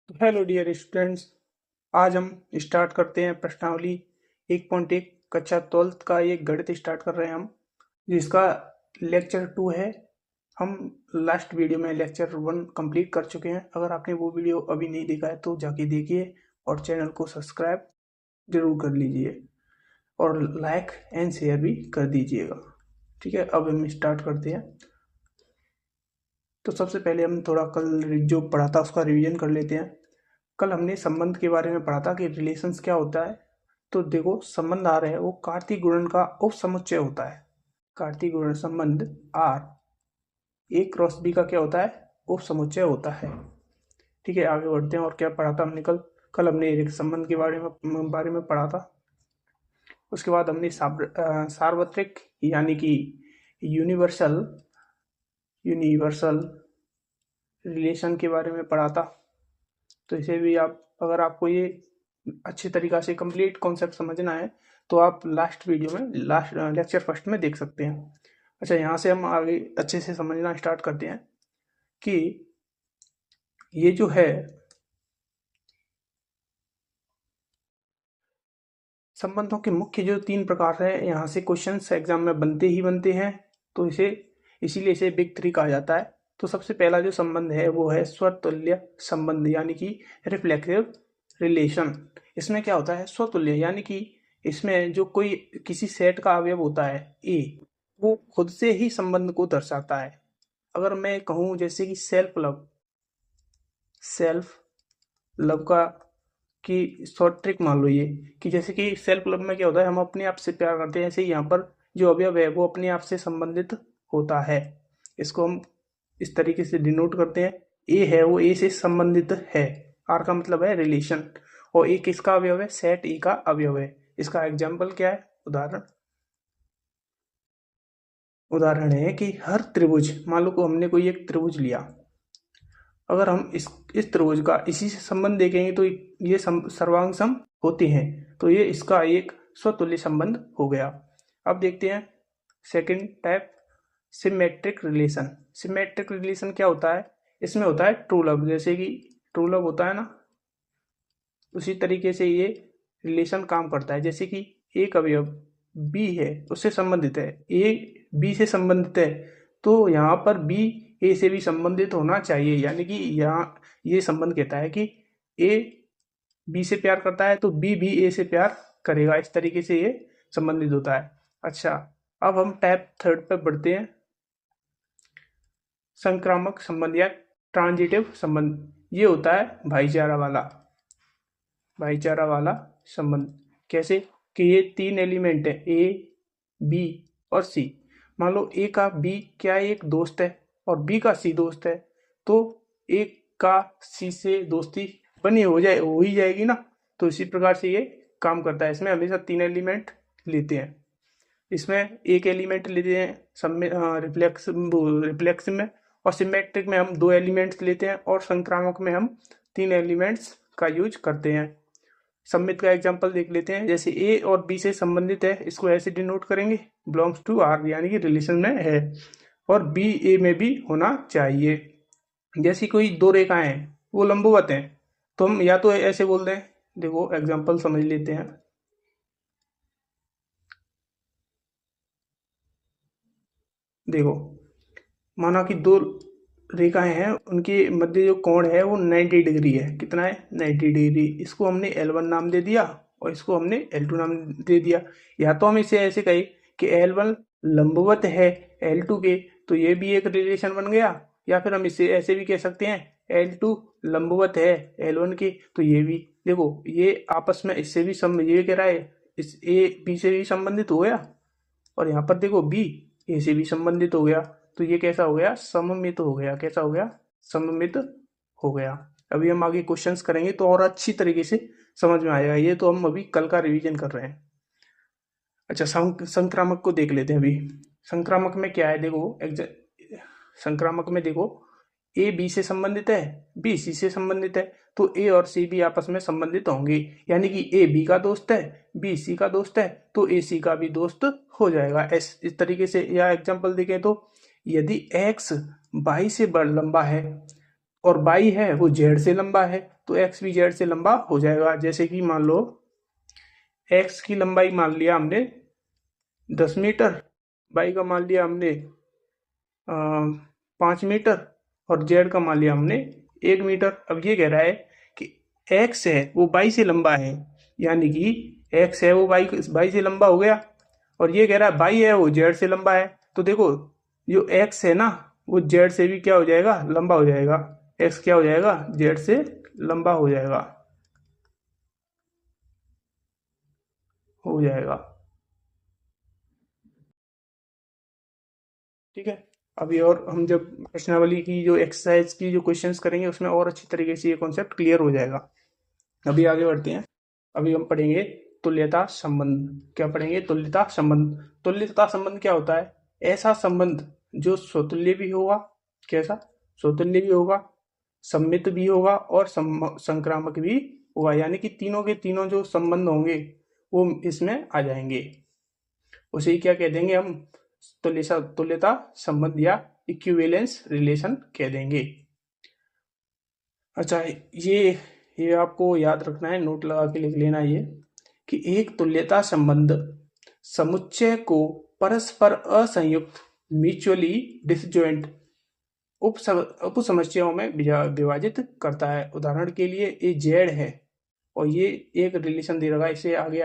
तो hello dear students. आज हम स्टार्ट करते हैं प्रश्नावली 1.1 कक्षा 12th का एक गणित स्टार्ट कर रहे हैं हम, जिसका लेक्चर 2 है। हम लास्ट वीडियो में लेक्चर 1 कंप्लीट कर चुके हैं। अगर आपने वो वीडियो अभी नहीं देखा है तो जाके देखिए और चैनल को सब्सक्राइब जरूर कर लीजिए और लाइक एंड शेयर भी कर दीजिएगा। ठीक है, अब हम स्टार्ट करते हैं। तो सबसे पहले हम थोड़ा कल जो पढ़ा था उसका रिवीजन कर लेते हैं। कल हमने संबंध के बारे में पढ़ा था कि रिलेशंस क्या होता है। तो देखो, संबंध आ रहे हैं वो कार्तीय गुणन का उपसमुच्चय होता है। कार्तीय गुणन संबंध आर ए क्रॉस बी का क्या होता है? उपसमुच्चय होता है। ठीक है, आगे बढ़ते हैं। और क्या पढ़ा था हमने कल? कल हमने एक संबंध के बारे में पढ़ा था। उसके बाद हमने सार्वत्रिक यानी कि यूनिवर्सल यूनिवर्सल रिलेशन के बारे में पढ़ा था। तो इसे भी आप, अगर आपको ये अच्छी तरीक़ा से कंप्लीट कॉन्सेप्ट समझना है तो आप लास्ट वीडियो में लेक्चर फर्स्ट में देख सकते हैं। अच्छा, यहाँ से हम आगे अच्छे से समझना स्टार्ट करते हैं कि ये जो है संबंधों के मुख्य जो 3 प्रकार है, यहाँ से क्वेश्चंस एग्जाम में बनते ही बनते हैं। तो इसीलिए इसे बिग 3 कहा जाता है। तो सबसे पहला जो संबंध है वो है स्वतुल्य संबंध यानी कि रिफ्लेक्सिव रिलेशन। इसमें क्या होता है? स्वतुल्य यानी कि इसमें जो कोई किसी सेट का अवयव होता है ए, वो खुद से ही संबंध को दर्शाता है। अगर मैं कहूँ जैसे कि सेल्फ लव का कि शॉर्ट ट्रिक मान लो ये, कि जैसे कि सेल्फ लव में क्या होता है, हम अपने आप से प्यार करते हैं। ऐसे ही यहाँ पर जो अवयव है वो अपने आप से संबंधित होता है। इसको हम इस तरीके से डिनोट करते हैं। ए है वो ए से संबंधित है। आर का मतलब है रिलेशन। और ए किसका अवयव है? सेट ए का अवयव है। इसका एग्जाम्पल क्या है? उदाहरण है कि हर त्रिभुज, मान लो को हमने कोई एक त्रिभुज लिया। अगर हम इस त्रिभुज का इसी से संबंध देखेंगे तो ये सर्वांग सम होते हैं। तो ये इसका एक स्वतुल्य संबंध हो गया। अब देखते हैं second type, symmetric relation. Symmetric relation क्या होता है? इसमें होता है ट्रू लव। जैसे कि ट्रू लव होता है ना, उसी तरीके से ये रिलेशन काम करता है। जैसे कि एक अवयव बी है, उससे संबंधित है, ए बी से संबंधित है, तो यहाँ पर बी ए से भी संबंधित होना चाहिए। यानी कि यहाँ ये संबंध कहता है कि ए बी से प्यार करता है तो बी भी ए से प्यार करेगा। इस तरीके से ये संबंधित होता है। अच्छा, अब हम टाइप थर्ड पर बढ़ते हैं, संक्रामक संबंध या ट्रांजिटिव संबंध। ये होता है भाईचारा वाला संबंध। कैसे? कि ये 3 एलिमेंट है, ए बी और सी। मान लो ए का बी क्या एक दोस्त है और बी का सी दोस्त है, तो ए का सी से दोस्ती हो ही जाएगी ना। तो इसी प्रकार से ये काम करता है। इसमें हमेशा 3 एलिमेंट लेते हैं। इसमें एक एलिमेंट लेते हैं रिफ्लेक्स में, और सिमेट्रिक में हम 2 एलिमेंट्स लेते हैं, और संक्रामक में हम 3 एलिमेंट्स का यूज करते हैं। सम्मित का एग्जांपल देख लेते हैं। जैसे ए और बी से संबंधित है, इसको ऐसे डिनोट करेंगे, बिलोंग्स टू आर, यानी कि रिलेशन में है, और बी ए में भी होना चाहिए। जैसी कोई 2 रेखाएं हैं वो लंबवत हैं, तो हम या तो ऐसे बोल दें। देखो एग्जांपल समझ लेते हैं। देखो, माना कि 2 रेखाएं हैं, उनके मध्य जो कोण है वो 90 डिग्री है। कितना है? 90 डिग्री। इसको हमने L1 नाम दे दिया और इसको हमने L2 नाम दे दिया। या तो हम इसे ऐसे कहें कि L1 लंबवत है L2 के, तो ये भी एक रिलेशन बन गया। या फिर हम इसे ऐसे भी कह सकते हैं L2 लंबवत है L1 के, तो ये भी देखो, ये आपस में इससे भी ये कह रहा है इस ए बी से भी संबंधित हो गया, और यहाँ पर देखो बी ए से भी संबंधित हो गया। तो ये कैसा हो गया? सममित हो गया। कैसा हो गया? सममित हो गया। अभी हम आगे क्वेश्चंस करेंगे तो और अच्छी तरीके से समझ में आएगा। ये तो हम अभी कल का रिवीजन कर रहे हैं। अच्छा, संक्रामक को देख लेते हैं अभी। संक्रामक में क्या है? देखो संक्रामक में देखो, ए बी से संबंधित है, बी सी से संबंधित है, तो ए और सी भी आपस में संबंधित होंगे। यानी कि ए बी का दोस्त है, बी सी का दोस्त है, तो ए सी का भी दोस्त हो जाएगा। इस तरीके से। या एग्जांपल देखें तो, यदि एक्स वाई से बड़ा लंबा है और बाई है वो जेड से लंबा है, तो एक्स भी जेड से लंबा हो जाएगा। जैसे कि मान लो एक्स की लंबाई मान लिया हमने 10 मीटर, बाई का मान लिया हमने 5 मीटर, और जेड का मान लिया हमने 1 मीटर। अब ये कह रहा है कि एक्स है वो बाई से लंबा है, यानी कि एक्स है वो बाई से लंबा हो गया, और ये कह रहा है बाई है वो जेड से लंबा है। तो देखो जो एक्स है ना वो जेड से भी क्या हो जाएगा, लंबा हो जाएगा। एक्स क्या हो जाएगा, जेड से लंबा हो जाएगा। ठीक है। अभी और हम जब प्रश्नावली की जो एक्सरसाइज की जो क्वेश्चंस करेंगे उसमें और अच्छी तरीके से ये कॉन्सेप्ट क्लियर हो जाएगा। अभी आगे बढ़ते हैं। अभी हम पढ़ेंगे तुल्यता संबंध। क्या पढ़ेंगे, तुल्यता संबंध। तुल्यता संबंध क्या होता है, ऐसा संबंध जो स्वतुल्य भी होगा, कैसा, स्वतुल्य भी होगा, सम्मित भी होगा और संक्रामक भी होगा, यानी कि तीनों के तीनों जो संबंध होंगे वो इसमें आ जाएंगे। उसे ही क्या कह देंगे हम, तुल्यता संबंध या इक्विवेलेंस रिलेशन कह देंगे। अच्छा, ये आपको याद रखना है, नोट लगा के लिख लेना ये, कि एक तुल्यता संबंध समुच्चय को परस्पर असंयुक्त म्यूचुअली डिसजॉइंट उपसमुच्चयों में विभाजित करता है। उदाहरण के लिए ये जेड है और ये एक रिलेशन दे रखा है, इसे आगे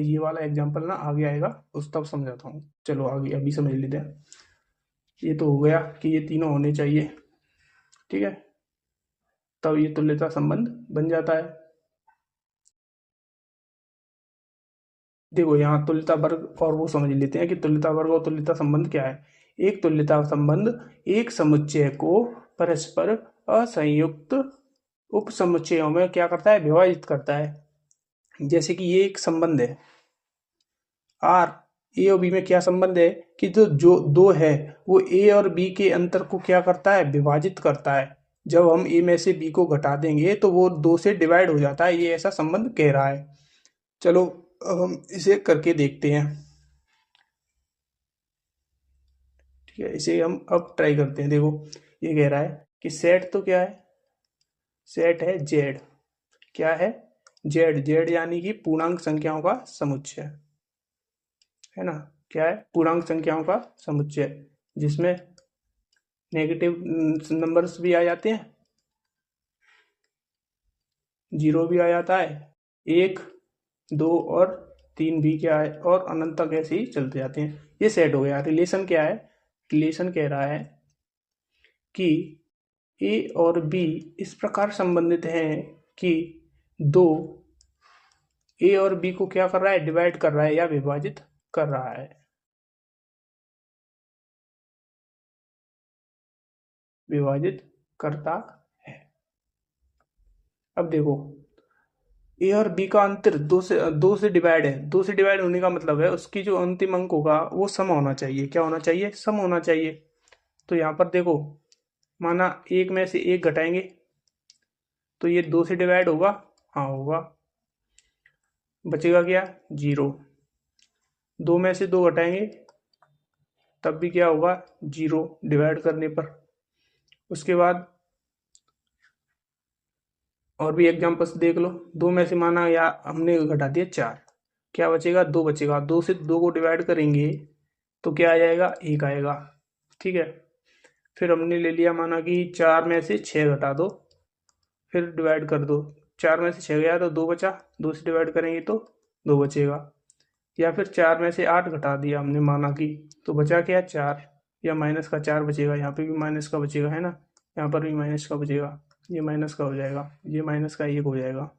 ये वाला एग्जांपल ना आगे आएगा उस तब समझाता हूँ। चलो आगे अभी समझ लेते हैं। ये तो हो गया कि ये तीनों होने चाहिए, ठीक है, तब ये तुल्यता संबंध बन जाता है। देखो यहाँ तुल्यता वर्ग और वो समझ लेते हैं कि तुल्यता वर्ग और तुल्यता संबंध क्या है। एक तुल्यता संबंध एक समुच्चय को परस्पर असंयुक्त उपसमुच्चयों में क्या करता है, विभाजित करता है। जैसे कि ये एक संबंध है आर, ए और बी में क्या संबंध है कि जो दो है वो ए और बी के अंतर को क्या करता है, विभाजित करता है। जब हम ए में से बी को घटा देंगे तो वो दो से डिवाइड हो जाता है, ये ऐसा संबंध कह रहा है। चलो अब हम इसे करके देखते हैं। ठीक है, इसे हम अब ट्राई करते हैं। देखो ये कह रहा है कि सेट तो क्या है, सेट है जेड, क्या है, जेड, जेड यानी कि पूर्णांक संख्याओं का समुच्चय है ना, क्या है, पूर्णांक संख्याओं का समुच्चय, जिसमें नेगेटिव नंबर्स भी आ जाते हैं, जीरो भी आ जाता है, एक, दो और तीन भी क्या है, और अनंत तक ऐसे ही चलते जाते हैं। ये सेट हो गया। रिलेशन क्या है, रिलेशन कह रहा है कि ए और बी इस प्रकार संबंधित हैं कि दो ए और बी को क्या कर रहा है, डिवाइड कर रहा है या विभाजित कर रहा है, विभाजित करता है। अब देखो ए और बी का अंतर दो से डिवाइड है, दो से डिवाइड होने का मतलब है उसकी जो अंतिम अंक होगा वो सम होना चाहिए। क्या होना चाहिए, सम होना चाहिए। तो यहाँ पर देखो, माना एक में से एक घटाएंगे तो ये दो से डिवाइड होगा, हाँ होगा, बचेगा क्या, जीरो। दो में से दो घटाएंगे तब भी क्या होगा, जीरो डिवाइड करने पर। उसके बाद और भी एग्जांपल्स देख लो। दो में से माना या हमने घटा दिया चार, क्या बचेगा, दो बचेगा। दो से दो को डिवाइड करेंगे तो क्या आ जाएगा, एक आएगा। ठीक है, फिर हमने ले लिया माना कि चार में से छः घटा दो, फिर डिवाइड कर दो, चार में से छः गया तो दो बचा, दो से डिवाइड करेंगे तो दो बचेगा। या फिर चार में से आठ घटा दिया हमने माना कि, तो बचा क्या, चार, या माइनस का चार बचेगा, यहाँ पे भी माइनस का बचेगा है ना, यहाँ पर भी माइनस का बचेगा, ये माइनस का हो जाएगा, ये माइनस का एक हो जाएगा।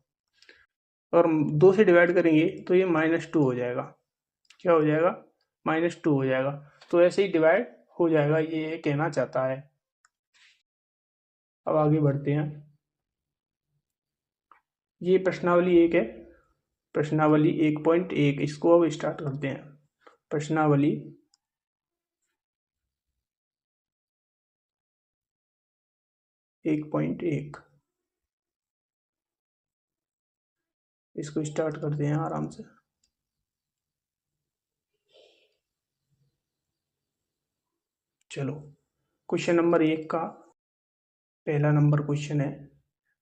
और दो से डिवाइड करेंगे तो ये -2 हो जाएगा। क्या हो जाएगा, -2 हो जाएगा। तो ऐसे ही डिवाइड हो जाएगा, ये कहना चाहता है। अब आगे बढ़ते हैं। ये प्रश्नावली एक है, प्रश्नावली 1.1, इसको अब स्टार्ट करते हैं। प्रश्नावली 1.1, इसको स्टार्ट करते हैं आराम से। चलो क्वेश्चन नंबर 1 का पहला नंबर क्वेश्चन है,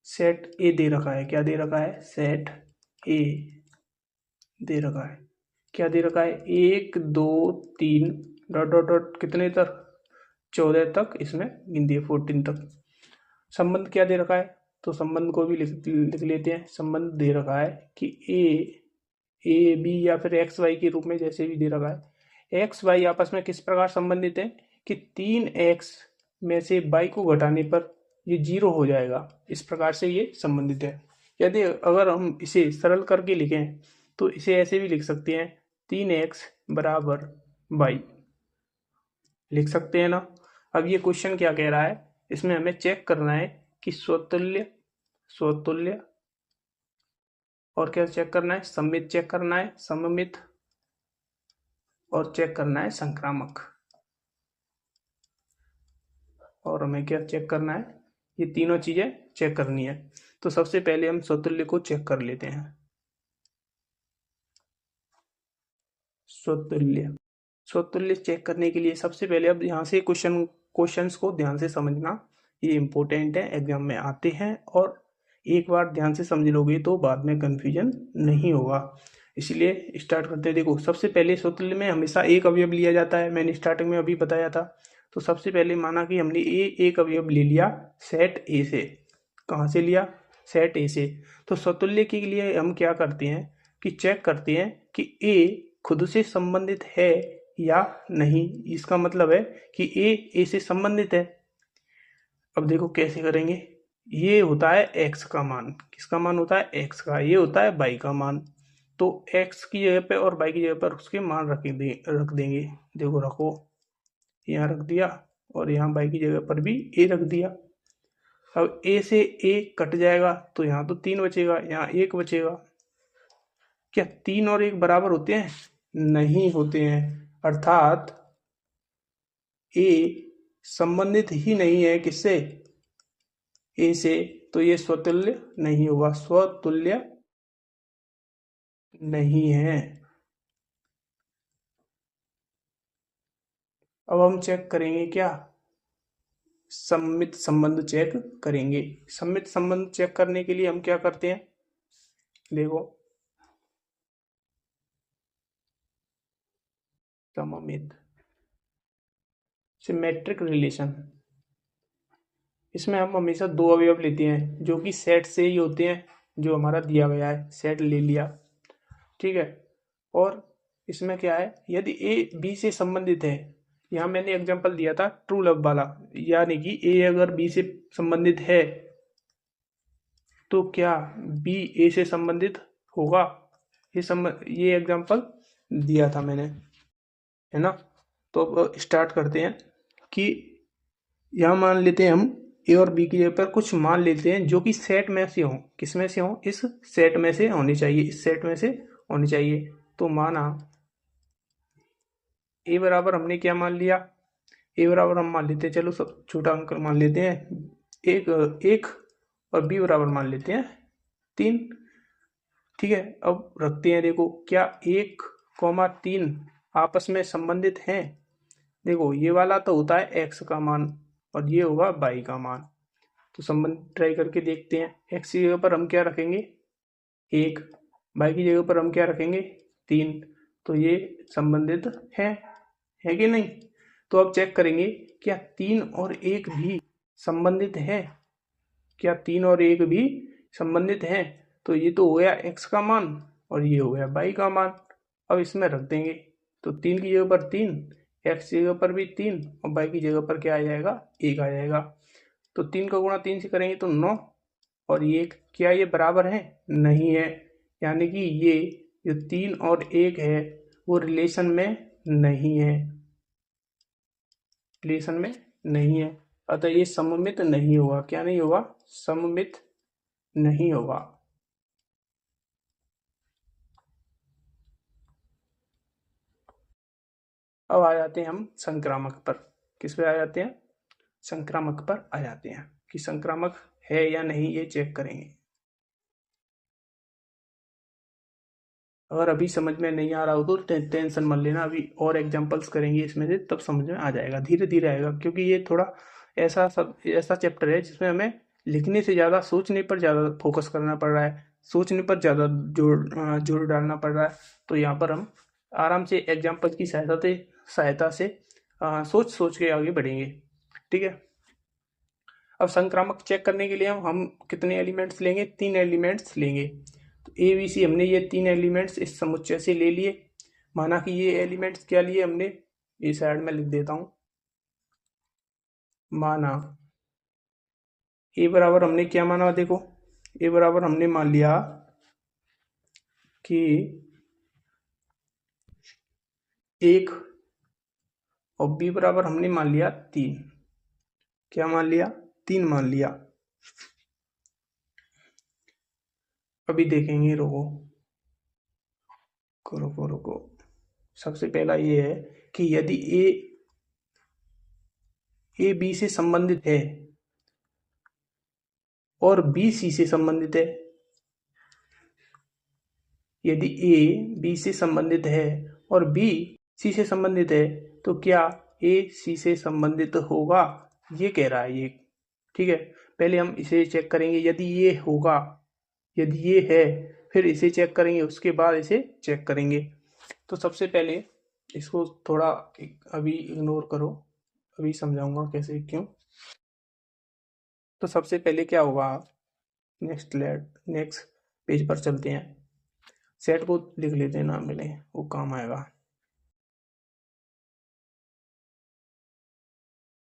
सेट ए दे रखा है। क्या दे रखा है? सेट ए दे रखा है। क्या दे रखा है? 1 2 3 डॉट डॉट डॉट कितने तक? 14 तक इसमें गिन दिए, 14 तक। संबंध क्या दे रखा है? तो संबंध को भी लिख लेते हैं। संबंध दे रखा है कि ए बी या फिर एक्स वाई के रूप में जैसे भी दे रखा है। एक्स वाई आपस में किस प्रकार संबंधित है कि 3x में से y को घटाने पर ये 0 हो जाएगा। इस प्रकार से ये संबंधित है। यदि अगर हम इसे सरल करके लिखें तो इसे ऐसे भी लिख सकते हैं, 3x बराबर y, लिख सकते हैं ना। अब ये क्वेश्चन क्या कह रहा है? इसमें हमें चेक करना है कि स्वतुल्य, स्वतुल्य और क्या चेक करना है? सममित चेक करना है, सममित, और चेक करना है संक्रामक। और हमें क्या चेक करना है? ये तीनों चीजें चेक करनी है। तो सबसे पहले हम स्वतुल्य को चेक कर लेते हैं। स्वतुल्य, स्वतुल्य चेक करने के लिए सबसे पहले अब यहाँ से क्वेश्चंस को ध्यान से समझना, ये इम्पोर्टेंट है, एग्जाम में आते हैं। और एक बार ध्यान से समझ लोगे तो बाद में कंफ्यूजन नहीं होगा। इसलिए स्टार्ट करते हैं। देखो, सबसे पहले स्वतुल्य में हमेशा एक अवयव लिया जाता है, मैंने स्टार्टिंग में अभी बताया था। तो सबसे पहले माना कि हमने एक अवयव ले लिया सेट ए से। कहाँ से लिया? सेट ए से। तो स्वतुल्य के लिए हम क्या करते हैं कि चेक करते हैं कि ए खुद से संबंधित है या नहीं। इसका मतलब है कि ए से संबंधित है। अब देखो कैसे करेंगे। ये होता है x का मान। किसका मान होता है? x का। ये होता है y का मान। तो x की जगह पे और y की जगह पर उसके मान रख देंगे। देखो रखो, यहाँ रख दिया, और यहाँ y की जगह पर भी a रख दिया। अब a से a कट जाएगा तो यहाँ तो 3 बचेगा, यहाँ 1 बचेगा। क्या 3 और 1 बराबर होते हैं? नहीं होते हैं। अर्थात a संबंधित ही नहीं है किससे? ए से। तो ये स्वतुल्य नहीं होगा, स्वतुल्य नहीं है। अब हम चेक करेंगे क्या? सममित संबंध चेक करेंगे। सममित संबंध चेक करने के लिए हम क्या करते हैं? देखो, सममित सिमेट्रिक रिलेशन, इसमें हम हमेशा दो अवयव लेते हैं जो कि सेट से ही होते हैं। जो हमारा दिया गया है सेट ले लिया, ठीक है। और इसमें क्या है, यदि ए बी से संबंधित है, यहाँ मैंने एग्जांपल दिया था ट्रू लव वाला, यानी कि ए अगर बी से संबंधित है तो क्या बी ए से संबंधित होगा? ये एग्जांपल दिया था मैंने, है ना। तो अब स्टार्ट करते हैं कि यहाँ मान लेते हैं हम ए और बी की जगह पर कुछ मान लेते हैं जो कि सेट में से हों। किस में से हों? इस सेट में से होनी चाहिए, इस सेट में से होनी चाहिए। तो माना ए बराबर हमने क्या मान लिया? ए बराबर हम मान लेते हैं, चलो सब छोटा अंक मान लेते हैं, एक और बी बराबर मान लेते हैं 3, ठीक है। अब रखते हैं, देखो क्या 1, 3 आपस में संबंधित हैं? देखो ये वाला तो होता है x का मान और ये होगा y का मान। तो संबंध ट्राई करके देखते हैं। x की जगह पर हम क्या रखेंगे? 1, y की जगह पर हम क्या रखेंगे? 3। तो ये संबंधित है कि नहीं? तो अब चेक करेंगे क्या 3 और 1 भी संबंधित है? क्या 3 और 1 भी संबंधित हैं? तो ये तो हो गया x का मान और ये हो गया y का मान। अब इसमें रख देंगे, तो 3 की जगह पर 3, x की जगह पर भी 3 और y की जगह पर क्या आ जाएगा? 1 आ जाएगा। तो 3 का गुणा 3 से करेंगे तो 9 और ये 1, क्या ये बराबर है? नहीं है। यानी कि ये जो 3 और 1 है वो रिलेशन में नहीं है, रिलेशन में नहीं है। अतः ये सममित नहीं होगा। क्या नहीं होगा? सममित नहीं होगा। अब आ जाते हैं हम संक्रामक पर। किस पे आ जाते हैं? संक्रामक पर आ जाते हैं कि संक्रामक है या नहीं, ये चेक करेंगे। अगर अभी समझ में नहीं आ रहा हो तो टेंशन मत लेना, अभी और एग्जांपल्स करेंगे इसमें से, तब समझ में आ जाएगा, धीरे धीरे आएगा, क्योंकि ये थोड़ा ऐसा चैप्टर है जिसमें हमें लिखने से ज़्यादा सोचने पर ज़्यादा फोकस करना पड़ रहा है, सोचने पर ज़्यादा जोर डालना पड़ रहा है। तो यहाँ पर हम आराम से एग्जाम्पल की सहायता से सोच सोच के आगे बढ़ेंगे। ठीक है। अब संक्रामक चेक करने के लिए हम कितने एलिमेंट्स लेंगे? 3 एलिमेंट्स लेंगे। तो ए बी सी हमने ये 3 एलिमेंट्स इस समुच्चय से ले लिए। माना कि ये एलिमेंट्स क्या लिए हमने, ये साइड में लिख देता हूँ। माना ए बराबर हमने क्या माना, देखो ए बराबर हमने मान लिया कि 1 और बी बराबर हमने मान लिया 3। क्या मान लिया? 3 मान लिया। अभी देखेंगे, रुको। सबसे पहला ये है कि यदि ए बी से संबंधित है और बी सी से संबंधित है, यदि ए बी से संबंधित है और बी सी से संबंधित है, तो क्या ए सी से संबंधित होगा, ये कह रहा है ये। ठीक है, पहले हम इसे चेक करेंगे। यदि ये होगा, यदि ये है, फिर इसे चेक करेंगे, उसके बाद इसे चेक करेंगे। तो सबसे पहले इसको थोड़ा अभी इग्नोर करो, अभी समझाऊंगा कैसे क्यों। तो सबसे पहले क्या होगा, नेक्स्ट पेज पर चलते हैं। सेट को लिख लेते हैं, नाम मिले वो काम आएगा।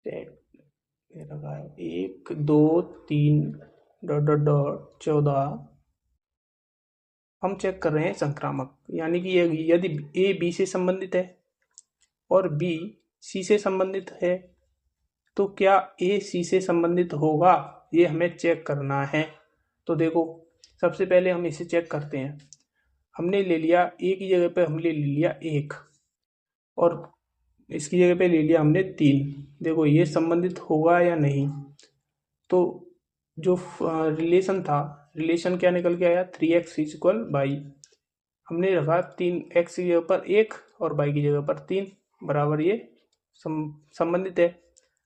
Set 1 2 3 dot dot dot 14। हम चेक कर रहे हैं संक्रामक, यानी कि यदि ए बी से संबंधित है और बी सी से संबंधित है, तो क्या ए सी से संबंधित होगा, ये हमें चेक करना है। तो देखो, सबसे पहले हम इसे चेक करते हैं। हमने ले लिया ए की जगह पे, हमने ले लिया 1 और इसकी जगह पे ले लिया हमने 3। देखो ये संबंधित होगा या नहीं। तो जो रिलेशन था, रिलेशन क्या निकल के आया, 3x इक्वल बाई। हमने रखा 3x की जगह पर 1 और बाई की जगह पर 3 बराबर, ये संबंधित है।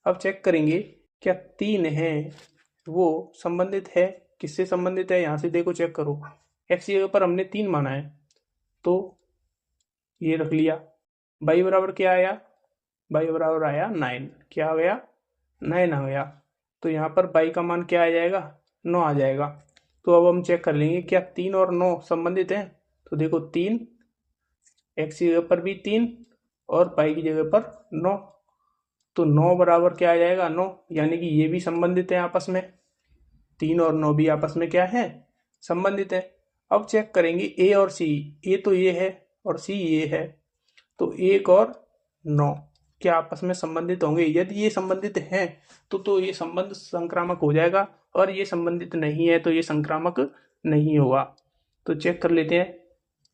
अब चेक करेंगे क्या 3 है वो संबंधित है, किससे संबंधित है, यहाँ से देखो चेक करो। x की जगह पर हमने 3 माना है, तो ये रख लिया। बाई बराबर क्या आया, बाई बराबर आया 9। क्या आ गया, 9 आ गया। तो यहाँ पर बाई का मान क्या आ जाएगा, 9 आ जाएगा। तो अब हम चेक कर लेंगे क्या 3 और 9 संबंधित हैं। तो देखो 3, x की जगह पर भी 3 और बाई की जगह पर 9, तो 9 बराबर क्या आ जाएगा, 9। यानी कि ये भी संबंधित है आपस में, 3 और 9 भी आपस में क्या है, संबंधित है। अब चेक करेंगे ए और सी। ए तो ये है और सी ये है, तो 1 और 9 क्या आपस में संबंधित होंगे। यदि ये संबंधित हैं तो ये संबंध संक्रामक हो जाएगा, और ये संबंधित नहीं है तो ये संक्रामक नहीं होगा। तो चेक कर लेते हैं।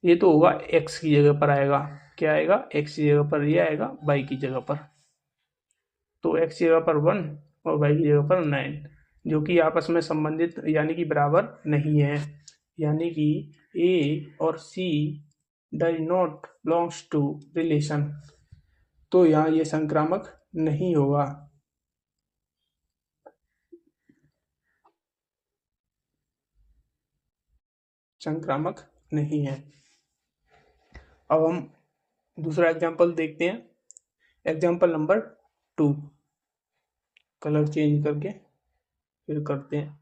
ये तो होगा x की जगह पर आएगा, क्या आएगा, x की जगह पर ये आएगा y की जगह पर। तो x की जगह पर 1 और y की जगह पर 9, जो कि आपस में संबंधित यानी कि बराबर नहीं है। यानी कि a और c does not belongs to relation. तो यहाँ ये संक्रामक नहीं होगा। संक्रामक नहीं है। अब हम दूसरा एग्जांपल देखते हैं। एग्जांपल नंबर 2, कलर चेंज करके फिर करते हैं।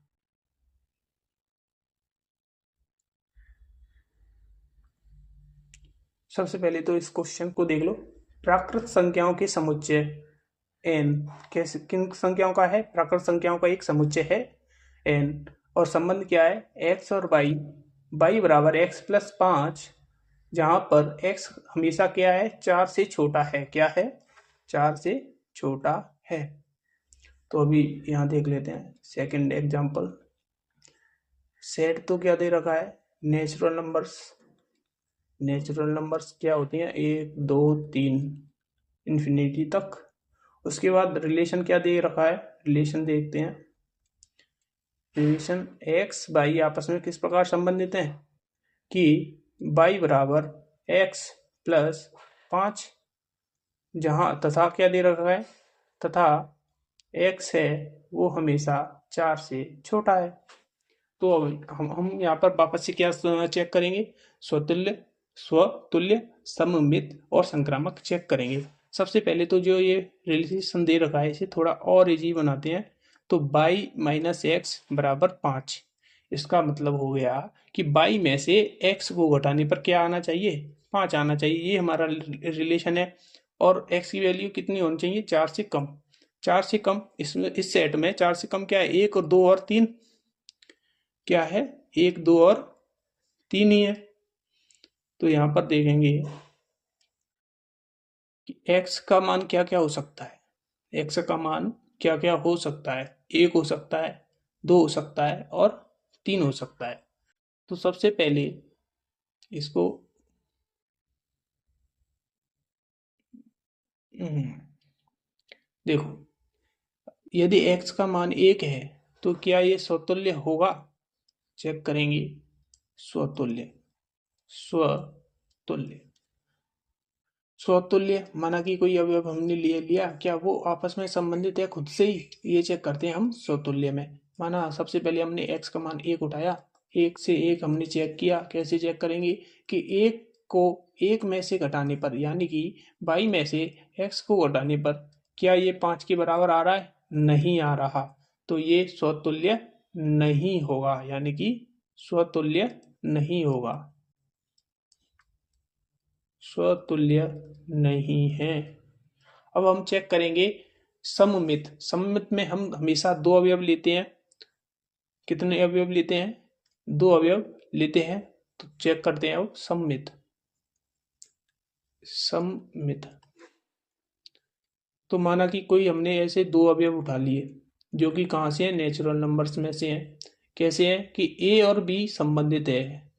सबसे पहले तो इस क्वेश्चन को देख लो। प्राकृत संख्याओं के समुच्चय n, कैसे, किन संख्याओं का है, प्राकृत संख्याओं का एक समुच्चय है n, और संबंध क्या है, x और y बराबर x प्लस 5, जहां पर x हमेशा क्या है, 4 से छोटा है। क्या है, 4 से छोटा है। तो अभी यहाँ देख लेते हैं सेकंड एग्जांपल। सेट तो क्या दे रखा है, नेचुरल नंबर्स। नेचुरल नंबर्स क्या होती हैं, 1 2 3 इन्फिनिटी तक। उसके बाद रिलेशन क्या दे रखा है, रिलेशन देखते हैं। रिलेशन x y आपस में किस प्रकार संबंधित हैं कि y बराबर x प्लस 5, जहां तथा क्या दे रखा है, तथा x है वो हमेशा 4 से छोटा है। तो अब हम यहाँ पर वापस से क्या चेक करेंगे, स्वतुल्य, स्वतुल्य, सममित और संक्रामक चेक करेंगे। सबसे पहले तो जो ये रिलेशन दे रखा है इसे थोड़ा और इजी बनाते हैं। तो बाई माइनस एक्स बराबर 5। इसका मतलब हो गया कि बाई में से एक्स को घटाने पर क्या आना चाहिए, 5 आना चाहिए। ये हमारा रिलेशन है। और एक्स की वैल्यू कितनी होनी चाहिए, 4 से कम। 4 से कम इसमें इस सेट में 4 से कम क्या है, 1 और 2 और 3 क्या है, 1 2 और 3 ही है। तो यहां पर देखेंगे कि x का मान क्या क्या हो सकता है। x का मान क्या क्या हो सकता है, 1 हो सकता है, 2 हो सकता है और 3 हो सकता है। तो सबसे पहले इसको देखो, यदि x का मान 1 है तो क्या ये स्वतुल्य होगा, चेक करेंगे। स्वतुल्य, स्वतुल्य, स्वतुल्य माना कि कोई अवयव हमने ले लिया, क्या वो आपस में संबंधित है खुद से ही, ये चेक करते हैं हम स्वतुल्य में। माना सबसे पहले हमने x का मान 1 उठाया, 1 से 1 हमने चेक किया। कैसे चेक करेंगे कि 1 को 1 में से घटाने पर, यानी कि 22 में से x को घटाने पर क्या ये 5 के बराबर आ रहा है, नहीं आ रहा। तो ये स्वतुल्य नहीं होगा, यानी कि स्वतुल्य नहीं होगा, स्वतुल्य नहीं है। अब हम चेक करेंगे सममित। सममित में हम हमेशा दो अवयव लेते हैं। कितने अवयव लेते हैं, 2 अवयव लेते हैं। तो चेक करते हैं अब सममित, सममित। तो माना कि कोई हमने ऐसे 2 अवयव उठा लिए जो कि कहाँ से हैं, नेचुरल नंबर्स में से हैं। कैसे हैं कि a और b संबंधित है।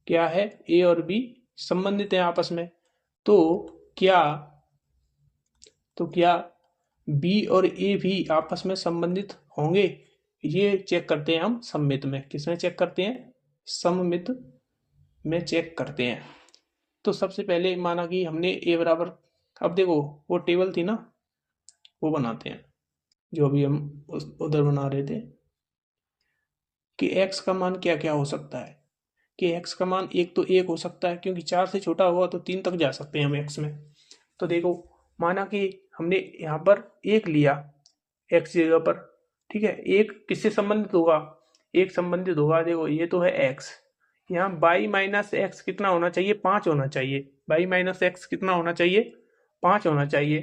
क्या है, a और b संबंधित है आपस में। तो क्या तो क्या बी और ए भी आपस में संबंधित होंगे, ये चेक करते हैं हम सममित में। किसमें चेक करते हैं, सममित में चेक करते हैं। तो सबसे पहले माना कि हमने ए बराबर, अब देखो वो टेबल थी ना, वो बनाते हैं जो अभी हम उधर बना रहे थे कि x का मान क्या क्या हो सकता है। कि x का मान एक तो 1 हो सकता है, क्योंकि 4 से छोटा हुआ तो 3 तक जा सकते हैं हम x में। तो देखो माना कि हमने यहाँ पर 1 लिया x जगह पर, ठीक है। एक किससे संबंधित होगा, एक संबंधित होगा। देखो ये तो है x, यहाँ बाई माइनस एक्स कितना होना चाहिए, 5 होना चाहिए। बाई माइनस एक्स कितना होना चाहिए, 5 होना चाहिए।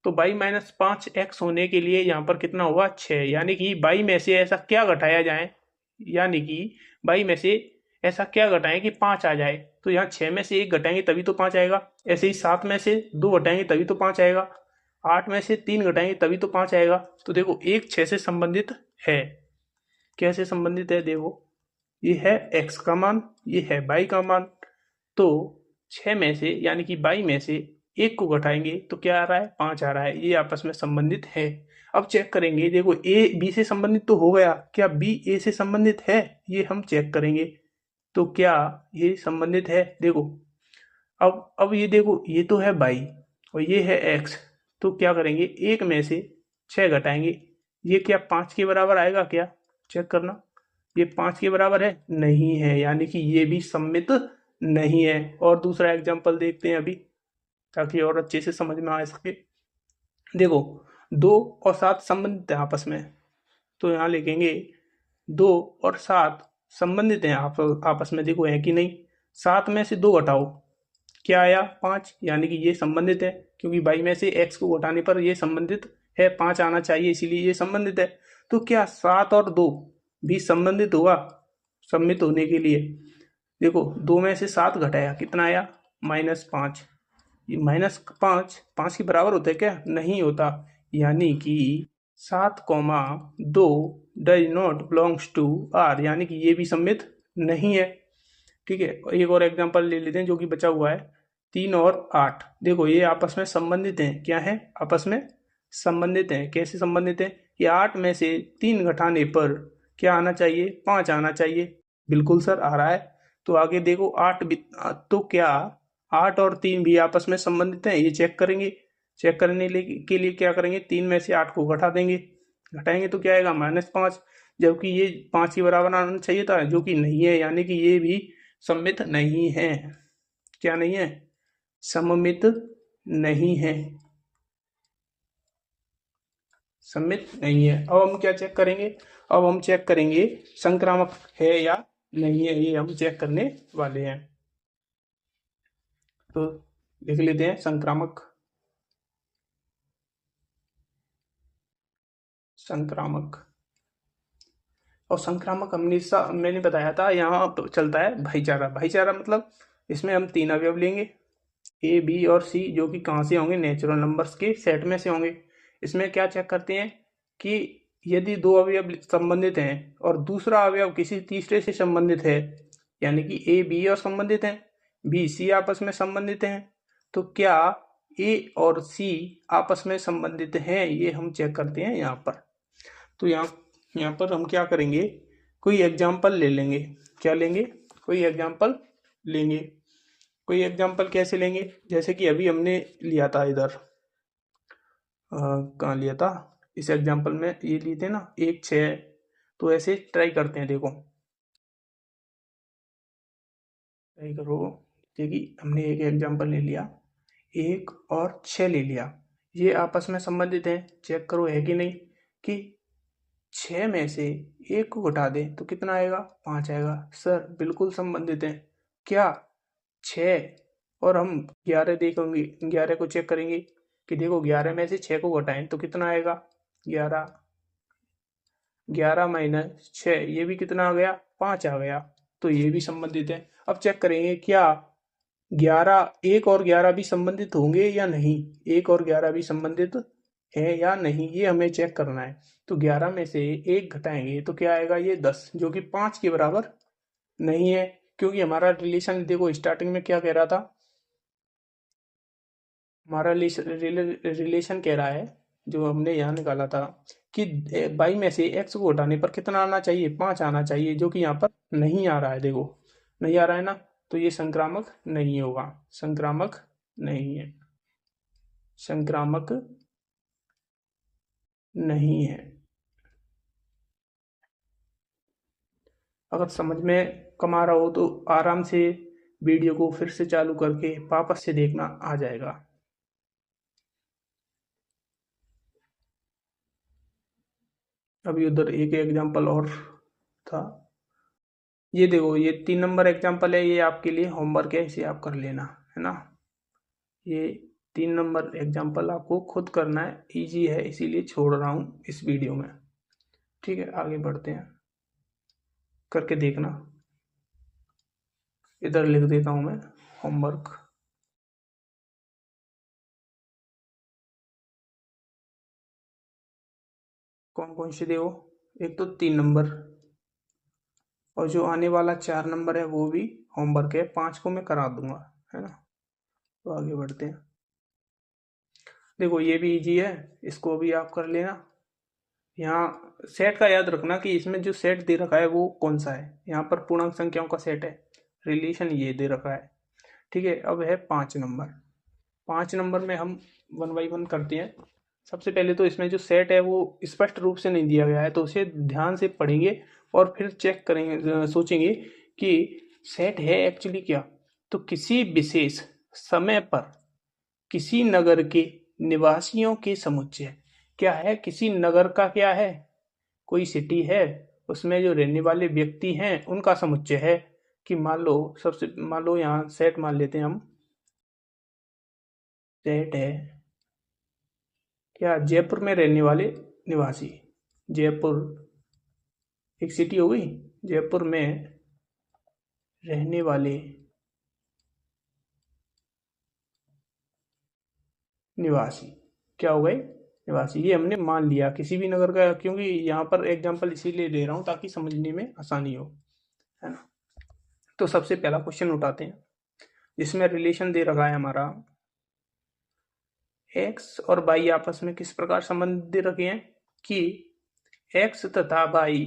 तो बाई माइनस 5x होने के लिए यहाँ पर कितना होगा, 6। यानी कि बाई में से ऐसा क्या घटाया जाए, यानी कि बाई में से ऐसा क्या घटाएं कि 5 आ जाए। तो यहाँ 6 में से 1 घटाएंगे तभी तो 5 आएगा। ऐसे ही 7 में से 2 घटाएंगे तभी तो 5 आएगा। 8 में से 3 घटाएंगे तभी तो 5 आएगा। तो देखो 1 6 से संबंधित है। कैसे संबंधित है, देखो ये है x का मान, ये है y का मान। तो 6 में से यानी कि y में से 1 को घटाएंगे तो क्या आ रहा है, 5 आ रहा है। ये आपस में संबंधित है। अब चेक करेंगे, देखो a b से संबंधित तो हो गया, क्या b a से संबंधित है, ये हम चेक करेंगे। तो क्या ये संबंधित है, देखो अब ये देखो ये तो है y और ये है x। तो क्या करेंगे, 1 में से 6 घटाएंगे, ये क्या 5 के बराबर आएगा क्या, चेक करना। ये 5 के बराबर है, नहीं है, यानी कि ये भी सम्मित नहीं है। और दूसरा एग्जांपल देखते हैं अभी, ताकि और अच्छे से समझ में आ सके। देखो 2 और 7 संबंधित है आपस में। तो यहाँ लिखेंगे 2 और 7 संबंधित हैं आपस में, देखो है कि नहीं। 7 में से 2 घटाओ, क्या आया, 5। यानी कि ये संबंधित है, क्योंकि बाई में से x को घटाने पर ये संबंधित है, 5 आना चाहिए, इसीलिए ये संबंधित है। तो क्या 7 और 2 भी संबंधित होगा सम्मित होने के लिए। देखो 2 में से 7 घटाया, कितना आया, -5। ये -5 5 के बराबर होता है क्या, नहीं होता। यानी कि 7, 2 does not belongs to R, यानी कि ये भी सम्मित नहीं है। ठीक है, एक और एग्जांपल ले लेते हैं जो कि बचा हुआ है, 3 और 8। देखो ये आपस में संबंधित हैं, क्या है, आपस में संबंधित हैं। कैसे संबंधित हैं, ये 8 में से 3 घटाने पर क्या आना चाहिए, 5 आना चाहिए। बिल्कुल सर आ रहा है। तो आगे देखो 8 भी, तो क्या 8 और 3 भी आपस में संबंधित हैं, ये चेक करेंगे। चेक करने के लिए क्या करेंगे, 3 में से 8 को घटा देंगे, घटाएंगे तो क्या आएगा -5, जबकि ये 5 के बराबर आना चाहिए था, जो कि नहीं है, यानी कि ये भी सममित नहीं है। क्या नहीं है, सममित नहीं है, सममित नहीं है। अब हम क्या चेक करेंगे, अब हम चेक करेंगे संक्रामक है या नहीं है, ये हम चेक करने वाले हैं। तो लिख लेते हैं संक्रामक, संक्रामक। और संक्रामक हमेशा मैंने बताया था यहाँ तो चलता है भाईचारा। भाईचारा मतलब इसमें हम 3 अवयव लेंगे, ए बी और सी, जो कि कहाँ से होंगे, नेचुरल नंबर्स के सेट में से होंगे। इसमें क्या चेक करते हैं कि यदि 2 अवयव संबंधित हैं और दूसरा अवयव किसी तीसरे से संबंधित है, यानी कि ए बी और संबंधित हैं, बी सी आपस में संबंधित हैं, तो क्या ए और सी आपस में संबंधित हैं, ये हम चेक करते हैं यहाँ पर। तो यहाँ पर हम क्या करेंगे, कोई एग्जाम्पल ले लेंगे। क्या लेंगे, कोई एग्जाम्पल लेंगे। कोई एग्जाम्पल कैसे लेंगे, जैसे कि अभी हमने लिया था इधर, कहाँ लिया था, इस एग्जाम्पल में ये लिए थे ना 1 6। तो ऐसे ट्राई करते हैं, देखो ट्राई करो। देखिए हमने एक एग्जाम्पल ले लिया, 1 और 6 ले लिया, ये आपस में संबंधित हैं, चेक करो है कि नहीं, कि 6 में से 1 को घटा दें तो कितना आएगा, 5 आएगा। सर बिल्कुल संबंधित हैं, क्या 6 और हम 11 देखेंगे, 11 को चेक करेंगे कि देखो 11 में से 6 को घटाएं तो कितना आएगा, 11, 11 माइनस 6, ये भी कितना आ गया, 5 आ गया। तो ये भी संबंधित है। अब चेक करेंगे क्या 11, 1 और 11 भी संबंधित होंगे या नहीं, 1 और 11 भी संबंधित है या नहीं, ये हमें चेक करना है। तो 11 में से 1 घटाएंगे तो क्या आएगा, ये 10, जो कि 5 के बराबर नहीं है, क्योंकि हमारा रिलेशन देखो स्टार्टिंग में क्या कह रहा था, हमारा रिलेशन कह रहा है, जो हमने यहाँ निकाला था, कि बाई में से एक्स को घटाने पर कितना आना चाहिए, 5 आना चाहिए, जो कि यहाँ पर नहीं आ रहा है। देखो नहीं आ रहा है ना, तो ये संक्रामक नहीं होगा, संक्रामक नहीं है, संक्रामक नहीं है। अगर समझ में कम आ रहा हो तो आराम से वीडियो को फिर से चालू करके वापस से देखना आ जाएगा। अभी उधर एक एग्जांपल और था, ये देखो ये 3 नंबर एग्जांपल है, ये आपके लिए होमवर्क है, इसे आप कर लेना, है ना। ये 3 नंबर एग्जांपल आपको खुद करना है, इजी है, इसीलिए छोड़ रहा हूँ इस वीडियो में। ठीक है आगे बढ़ते हैं, करके देखना। इधर लिख देता हूँ मैं होमवर्क। कौन कौन से देखो, एक तो 3 नंबर, और जो आने वाला 4 नंबर है वो भी होमवर्क है, 5 को मैं करा दूंगा, है ना। तो आगे बढ़ते हैं। देखो ये भी इजी है, इसको भी आप कर लेना। यहाँ सेट का याद रखना कि इसमें जो सेट दे रखा है वो कौन सा है, यहाँ पर पूर्णांक संख्याओं का सेट है, रिलेशन ये दे रखा है। ठीक है, अब है 5 नंबर। 5 नंबर में हम 1 बाई 1 करते हैं। सबसे पहले तो इसमें जो सेट है वो स्पष्ट रूप से नहीं दिया गया है, तो उसे ध्यान से पढ़ेंगे और फिर चेक करेंगे, सोचेंगे कि सेट है एक्चुअली क्या। तो किसी विशेष समय पर किसी नगर के निवासियों के समुच्चय, क्या है, किसी नगर का क्या है, कोई सिटी है, उसमें जो रहने वाले व्यक्ति हैं उनका समुच्चय है। कि मान लो सबसे, मान लो यहाँ सेट मान लेते हैं हम, सेट है क्या, जयपुर में रहने वाले निवासी, जयपुर एक सिटी हो गई, जयपुर में रहने वाले निवासी क्या हो गए, निवासी। ये हमने मान लिया किसी भी नगर का, क्योंकि यहाँ पर एग्जांपल इसीलिए ले रहा हूँ ताकि समझने में आसानी हो, है ना। तो सबसे पहला क्वेश्चन उठाते हैं, जिसमें रिलेशन दे रखा है हमारा, एक्स और वाई आपस में किस प्रकार संबंध दे रखे हैं, कि एक्स तथा वाई,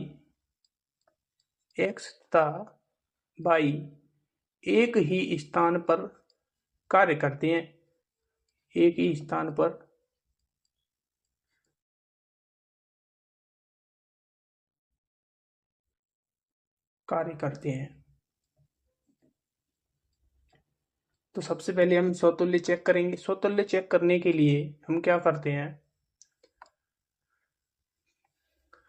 एक्स तथा वाई एक ही स्थान पर कार्य करते हैं, एक ही स्थान पर कार्य करते हैं। तो सबसे पहले हम स्वतुल्य चेक करेंगे। स्वतुल्य चेक करने के लिए हम क्या करते हैं,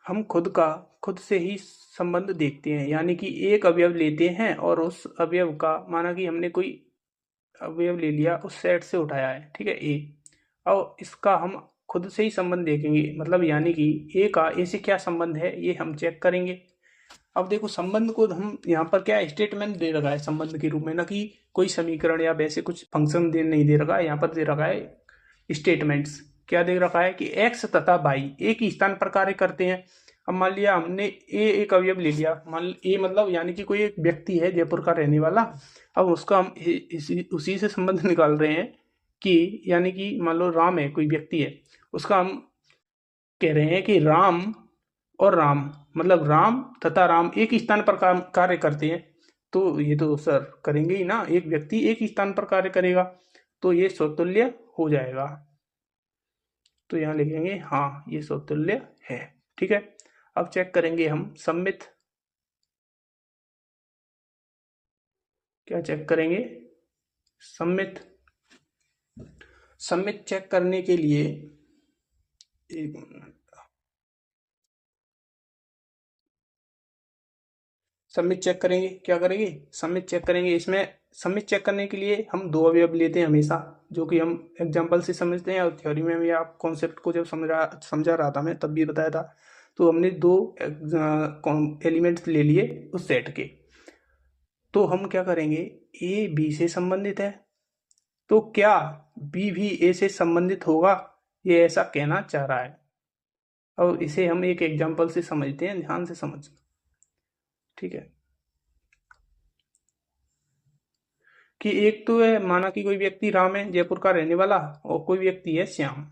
हम खुद से ही संबंध देखते हैं, यानी कि एक अवयव लेते हैं और उस अवयव का, माना कि हमने कोई अवयव ले लिया, उस सेट से उठाया है, ठीक है, ए, और इसका हम खुद से ही संबंध देखेंगे, मतलब यानी कि ए का ए से क्या संबंध है ये हम चेक करेंगे। अब देखो संबंध को हम यहाँ पर क्या स्टेटमेंट दे रखा है संबंध के रूप में, ना कि कोई समीकरण या वैसे कुछ फंक्शन नहीं दे रखा है, यहाँ पर दे रखा है स्टेटमेंट्स। क्या दे रखा है कि एक्स तथा वाई एक ही स्थान पर कार्य करते हैं। अब मान लिया हमने ए एक अवयव ले लिया, मान ए मतलब यानी कि कोई एक व्यक्ति है जयपुर का रहने वाला। अब उसका हम उसी से संबंध निकाल रहे हैं कि यानी कि मान लो राम है, कोई व्यक्ति है, उसका हम कह रहे हैं कि राम और राम, मतलब राम तथा राम एक ही स्थान पर कार्य करते हैं। तो ये तो सर करेंगे ही ना, एक व्यक्ति एक ही स्थान पर कार्य करेगा, तो ये स्वतुल्य हो जाएगा। तो यहाँ लिखेंगे हाँ ये स्वतुल्य है, ठीक है। अब चेक करेंगे हम सम्मित। क्या चेक करेंगे, सम्मित। सम्मित चेक करने के लिए एक सबमिट चेक करेंगे, क्या करेंगे, सबमिट चेक करेंगे। इसमें सबमिट चेक करने के लिए हम दो अवयव लेते हैं हमेशा, जो कि हम एग्जांपल से समझते हैं, और थ्योरी में भी आप कॉन्सेप्ट को जब समझा रहा था मैं तब भी बताया था। तो हमने दो एलिमेंट्स ले लिए उस सेट के, तो हम क्या करेंगे, ए बी से संबंधित है, तो क्या बी भी ए से संबंधित होगा, ये ऐसा कहना चाह रहा है। अब इसे हम एक एग्जाम्पल से समझते हैं, ध्यान से समझना, ठीक है। कि एक तो है, माना कि कोई व्यक्ति राम है जयपुर का रहने वाला, और कोई व्यक्ति है श्याम,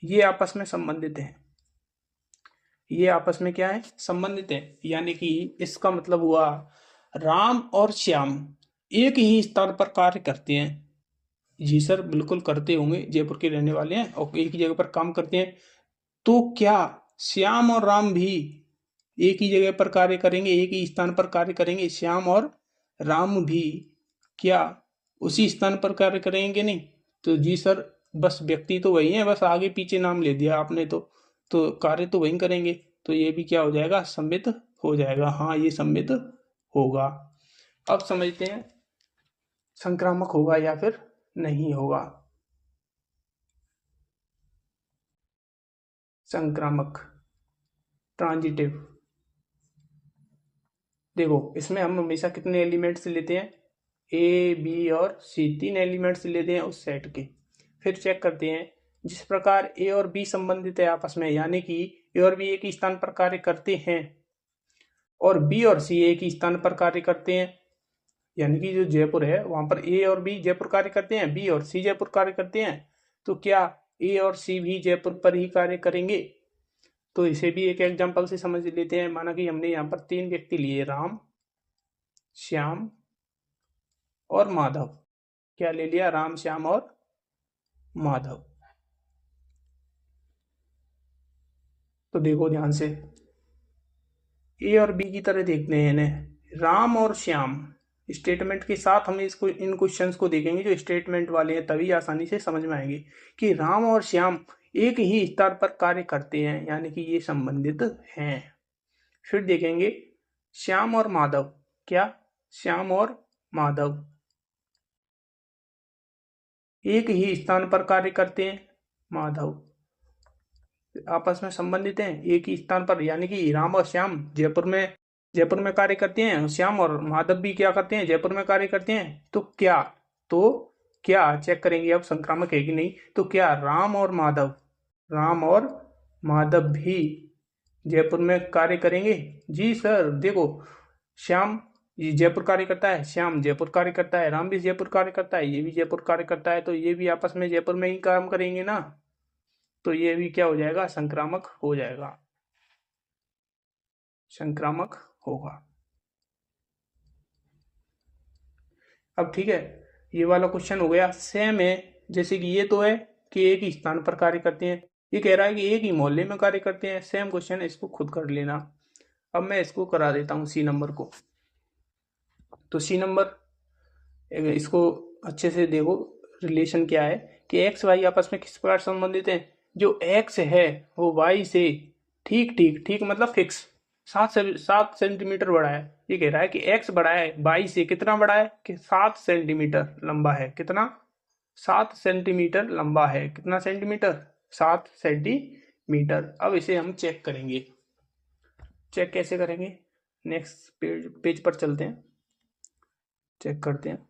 ये आपस में संबंधित है। ये आपस में क्या है, संबंधित है, यानी कि इसका मतलब हुआ राम और श्याम एक ही स्थान पर कार्य करते हैं। जी सर बिल्कुल करते होंगे, जयपुर के रहने वाले हैं और एक ही जगह पर काम करते हैं। तो क्या श्याम और राम भी एक ही जगह पर कार्य करेंगे, एक ही स्थान पर कार्य करेंगे? श्याम और राम भी क्या उसी स्थान पर कार्य करेंगे? नहीं। तो जी सर बस व्यक्ति तो वही है, बस आगे पीछे नाम ले दिया आपने, तो कार्य तो वही करेंगे। तो ये भी क्या हो जाएगा, सम्मित हो जाएगा। हाँ ये सम्मित होगा। अब समझते हैं संक्रामक होगा या फिर नहीं होगा। संक्रामक, ट्रांजिटिव। देखो इसमें हम हमेशा कितने एलिमेंट्स लेते हैं, ए बी और सी, तीन एलिमेंट्स लेते हैं उस सेट के। फिर चेक करते हैं, जिस प्रकार ए और बी संबंधित है आपस में, यानी कि ए और बी एक ही स्थान पर कार्य करते हैं, और बी और सी एक ही स्थान पर कार्य करते हैं, यानी कि जो जयपुर है वहां पर ए और बी जयपुर कार्य करते हैं, बी और सी जयपुर कार्य करते हैं, तो क्या ए और सी भी जयपुर पर ही कार्य करेंगे? तो इसे भी एक एग्जांपल से समझ लेते हैं। माना कि हमने यहाँ पर तीन व्यक्ति लिए, राम, श्याम और माधव। क्या ले लिया, राम, श्याम और माधव। तो देखो ध्यान से, ए और बी की तरह देखते हैं इन्हें, राम और श्याम स्टेटमेंट के साथ हम इसको इन क्वेश्चंस को देखेंगे जो स्टेटमेंट वाले हैं, तभी आसानी से समझ में आएंगे कि राम और श्याम एक ही स्तर पर कार्य करते हैं, यानी कि ये संबंधित हैं। फिर देखेंगे श्याम और माधव। क्या, श्याम और माधव एक ही स्थान पर कार्य करते हैं, माधव आपस में संबंधित हैं एक ही स्थान पर, यानी कि राम और श्याम जयपुर में कार्य करते हैं, श्याम और माधव भी क्या करते हैं, जयपुर में कार्य करते हैं। तो क्या चेक करेंगे अब संक्रामक है कि नहीं। तो क्या राम और माधव भी जयपुर में कार्य करेंगे? जी सर देखो, श्याम ये जयपुर कार्य करता है, श्याम जयपुर कार्य करता है, राम भी जयपुर कार्य करता है, ये भी जयपुर कार्य करता है, तो ये भी आपस में जयपुर में ही काम करेंगे ना। तो ये भी क्या हो जाएगा, संक्रामक हो जाएगा, संक्रामक होगा। अब ठीक है, ये वाला क्वेश्चन हो गया। सेम है जैसे कि ये तो है कि एक ही स्थान पर कार्य करते हैं, ये कह रहा है कि एक ही मोहल्ले में कार्य करते हैं। सेम क्वेश्चन है, इसको खुद कर लेना। अब मैं इसको करा देता हूँ सी नंबर को। तो सी नंबर, इसको अच्छे से देखो, रिलेशन क्या है कि एक्स वाई आपस में किस प्रकार संबंधित हैं। जो एक्स है वो वाई से ठीक ठीक ठीक मतलब फिक्स 7 सेंटीमीटर बड़ा है। ये कह रहा है कि एक्स बड़ा है वाई से, कितना बड़ा है कि 7 सेंटीमीटर लंबा है। कितना? 7 सेंटीमीटर लंबा है। कितना सेंटीमीटर? 7 सेंटीमीटर। अब इसे हम चेक करेंगे। चेक कैसे करेंगे? नेक्स्ट पेज पर चलते हैं, चेक करते हैं।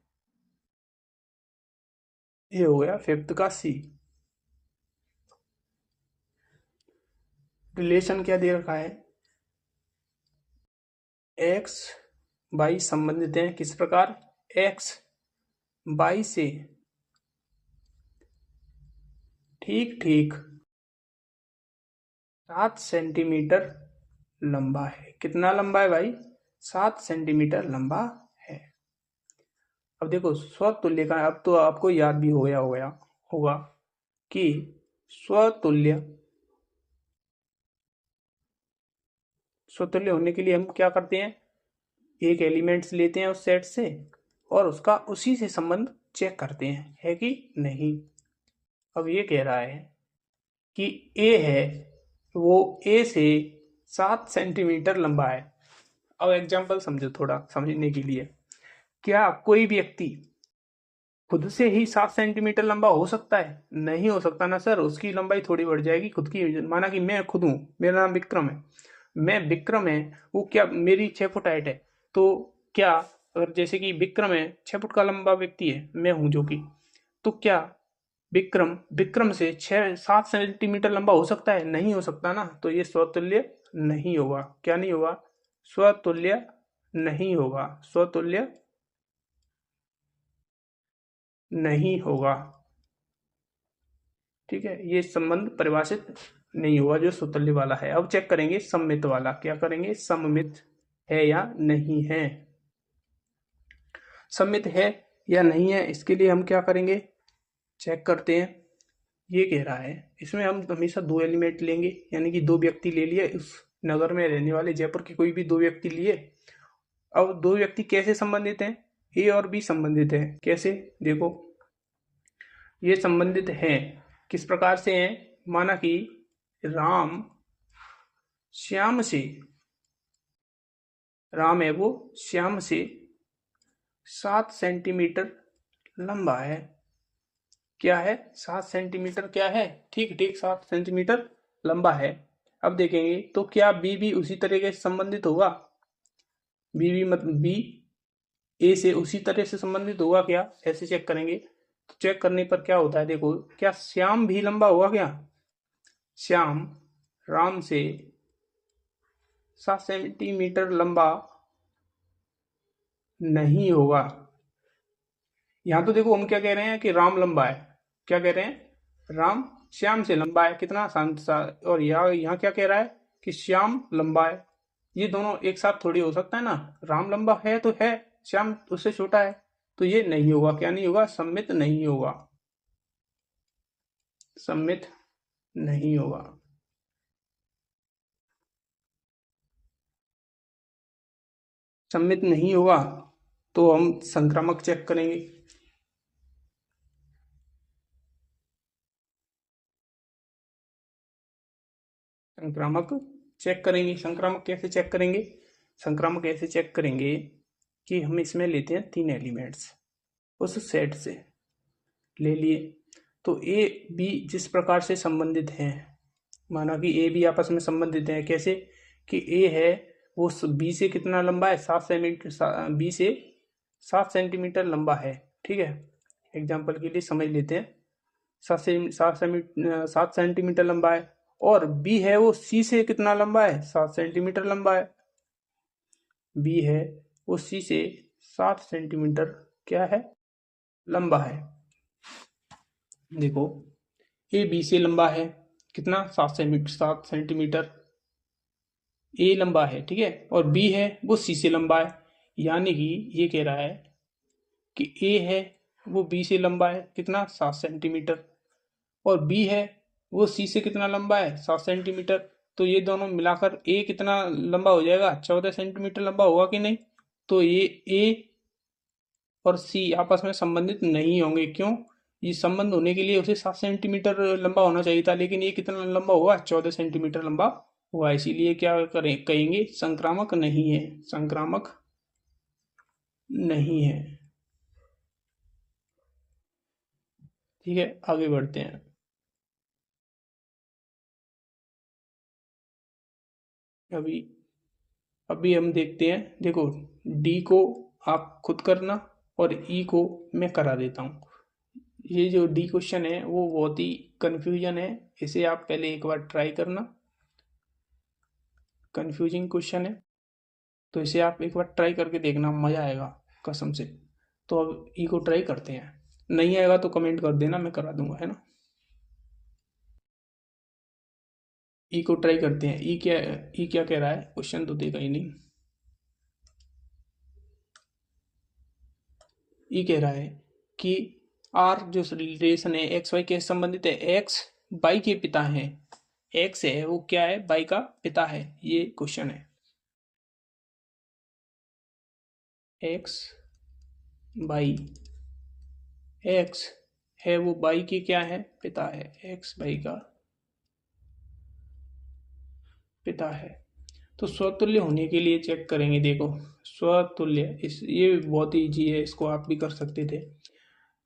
ये हो गया फिफ्थ का सी। रिलेशन क्या दे रखा है? एक्स वाई संबंधित हैं किस प्रकार? एक्स वाई से ठीक ठीक 7 सेंटीमीटर लंबा है। कितना लंबा है भाई? 7 सेंटीमीटर लंबा है। अब देखो स्वतुल्य का, अब तो आपको याद भी हो गया होगा कि स्वतुल्य स्वतुल्य होने के लिए हम क्या करते हैं? एक एलिमेंट्स लेते हैं उस सेट से और उसका उसी से संबंध चेक करते हैं, है कि नहीं। अब ये कह रहा है कि ए है, वो ए से 7 सेंटीमीटर लंबा है। अब एग्जाम्पल समझो थोड़ा समझने के लिए। क्या कोई व्यक्ति खुद से ही 7 सेंटीमीटर लंबा हो सकता है? नहीं हो सकता ना सर, उसकी लंबाई थोड़ी बढ़ जाएगी खुद की। माना कि मैं खुद हूं, मेरा नाम विक्रम है, मैं विक्रम है, वो क्या मेरी 6 फुट हाइट है, तो क्या अगर जैसे कि विक्रम है 6 फुट का लंबा व्यक्ति है, मैं हूं जो कि, तो क्या विक्रम विक्रम से 6-7 सेंटीमीटर लंबा हो सकता है? नहीं हो सकता ना, तो ये स्वतुल्य नहीं होगा। क्या नहीं होगा? स्वतुल्य नहीं होगा। स्वतुल्य नहीं होगा। ठीक है, ये संबंध परिभाषित नहीं हुआ जो स्वतुल्य वाला है। अब चेक करेंगे सममित वाला। क्या करेंगे? सममित है या नहीं है। सममित है या नहीं है, इसके लिए हम क्या करेंगे? चेक करते हैं। ये कह रहा है इसमें हम हमेशा 2 एलिमेंट लेंगे, यानी कि 2 व्यक्ति ले लिए, उस नगर में रहने वाले जयपुर के कोई भी 2 व्यक्ति लिए। अब 2 व्यक्ति कैसे संबंधित हैं? ए और बी संबंधित हैं। कैसे? देखो, ये संबंधित हैं किस प्रकार से हैं? माना कि राम श्याम से, राम है वो श्याम से 7 सेंटीमीटर लंबा है। क्या है? 7 सेंटीमीटर क्या है? ठीक ठीक 7 सेंटीमीटर लंबा है। अब देखेंगे तो क्या बी भी उसी तरीके से संबंधित होगा? बी भी मतलब बी ए से उसी तरह से संबंधित होगा क्या? ऐसे चेक करेंगे। तो चेक करने पर क्या होता है, देखो, क्या श्याम भी लंबा होगा क्या? श्याम राम से 7 सेंटीमीटर लंबा नहीं होगा। यहां तो देखो हम क्या कह रहे हैं कि राम लंबा है। क्या कह रहे हैं? राम श्याम से लंबा है। कितना? और यहाँ क्या कह रहा है कि श्याम लंबा है। ये दोनों एक साथ थोड़ी हो सकता है ना। राम लंबा है तो है, श्याम उससे छोटा है, तो ये नहीं होगा। क्या नहीं होगा? सम्मित नहीं होगा। सम्मित नहीं होगा। सम्मित नहीं होगा तो हम संक्रामक चेक करेंगे। संक्रामक चेक करेंगे। संक्रामक कैसे चेक करेंगे? संक्रामक ऐसे चेक करेंगे कि हम इसमें लेते हैं 3 एलिमेंट्स उस सेट से ले लिए। तो ए बी जिस प्रकार से संबंधित हैं, माना कि ए बी आपस में संबंधित हैं। कैसे? कि ए है वो बी से कितना लंबा है? 7 सेंटीमीटर। बी से 7 सेंटीमीटर लंबा है। ठीक है, एग्जाम्पल के लिए समझ लेते हैं। 7 सेंटीमीटर लंबा है। और बी है वो सी से कितना लंबा है? 7 सेंटीमीटर लंबा है। बी है वो सी से 7 सेंटीमीटर क्या है? लंबा है। देखो, ए बी से लंबा है कितना? 7 सेंटीमीटर ए लंबा है। ठीक है, और बी है वो सी से लंबा है। यानी कि ये कह रहा है कि ए है वो बी से लंबा है कितना 7 सेंटीमीटर, और बी है वो सी से कितना लंबा है 7 सेंटीमीटर। तो ये दोनों मिलाकर ए कितना लंबा हो जाएगा 14 सेंटीमीटर लंबा होगा कि नहीं। तो ये ए और सी आपस में संबंधित नहीं होंगे, क्यों, ये संबंध होने के लिए उसे 7 सेंटीमीटर लंबा होना चाहिए था, लेकिन ये कितना लंबा हुआ 14 सेंटीमीटर लंबा हुआ, इसीलिए क्या करें कहेंगे संक्रामक नहीं है, संक्रामक नहीं है। ठीक है, आगे बढ़ते हैं। अभी अभी हम देखते हैं, देखो डी को आप खुद करना और ई को मैं करा देता हूँ। ये जो डी क्वेश्चन है वो बहुत ही कंफ्यूजन है, इसे आप पहले एक बार ट्राई करना, कंफ्यूजिंग क्वेश्चन है, तो इसे आप एक बार ट्राई करके देखना, मज़ा आएगा कसम से। तो अब ई को ट्राई करते हैं, नहीं आएगा तो कमेंट कर देना, मैं करा दूंगा, है ना। ई को ट्राई करते हैं, ई क्या कह रहा है, क्वेश्चन तो देगा ही नहीं। ई कह रहा है कि आर जो रिलेशन है एक्स वाई के संबंधित है, एक्स बाई के पिता है, एक्स है वो क्या है बाई का पिता है, ये क्वेश्चन है। एक्स बाई, एक्स है वो बाई की क्या है पिता है, एक्स बाई का पिता है। तो स्वतुल्य होने के लिए चेक करेंगे, देखो स्वतुल्य, इस ये बहुत इजी है, इसको आप भी कर सकते थे।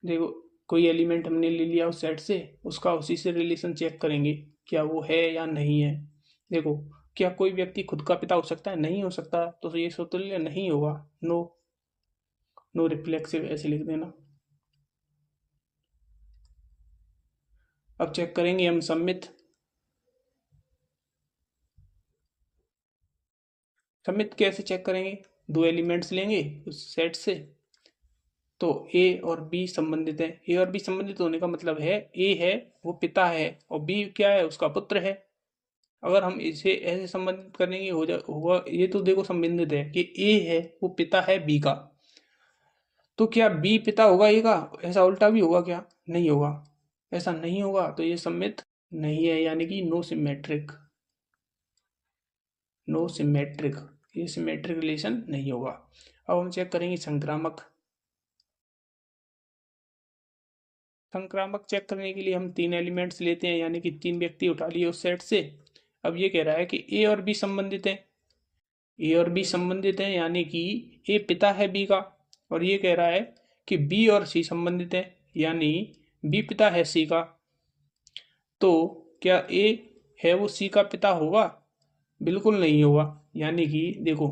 देखो कोई एलिमेंट हमने ले लिया उस सेट से, उसका उसी से रिलेशन चेक करेंगे क्या वो है या नहीं है। देखो क्या कोई व्यक्ति खुद का पिता हो सकता है, नहीं हो सकता, तो ये स्वतुल्य नहीं होगा, नो, नो रिफ्लेक्सिव ऐसे लिख देना। अब चेक करेंगे हम सम्मित, सम्मित कैसे चेक करेंगे, दो एलिमेंट्स लेंगे उस सेट से, तो ए और बी संबंधित है, ए और बी संबंधित होने का मतलब है ए है वो पिता है और बी क्या है उसका पुत्र है। अगर हम इसे ऐसे संबंधित करेंगे हो जा होगा, ये तो देखो संबंधित है कि ए है वो पिता है बी का, तो क्या बी पिता होगा ए का, ऐसा उल्टा भी होगा क्या, नहीं होगा, ऐसा नहीं होगा, तो ये सम्मित नहीं है, यानी कि नो सिमेट्रिक, नो सिमेट्रिक, ये सिमेट्रिक रिलेशन नहीं होगा। अब हम चेक करेंगे संक्रामक, संक्रामक चेक करने के लिए हम तीन एलिमेंट्स लेते हैं, यानी कि तीन व्यक्ति उठा लिए उस सेट से। अब ये कह रहा है कि ए और बी संबंधित है, ए और बी संबंधित है यानी कि ए पिता है बी का, और ये कह रहा है कि बी और सी संबंधित है, यानी बी पिता है सी का। तो क्या ए है वो सी का पिता होगा, बिल्कुल नहीं होगा, यानी कि देखो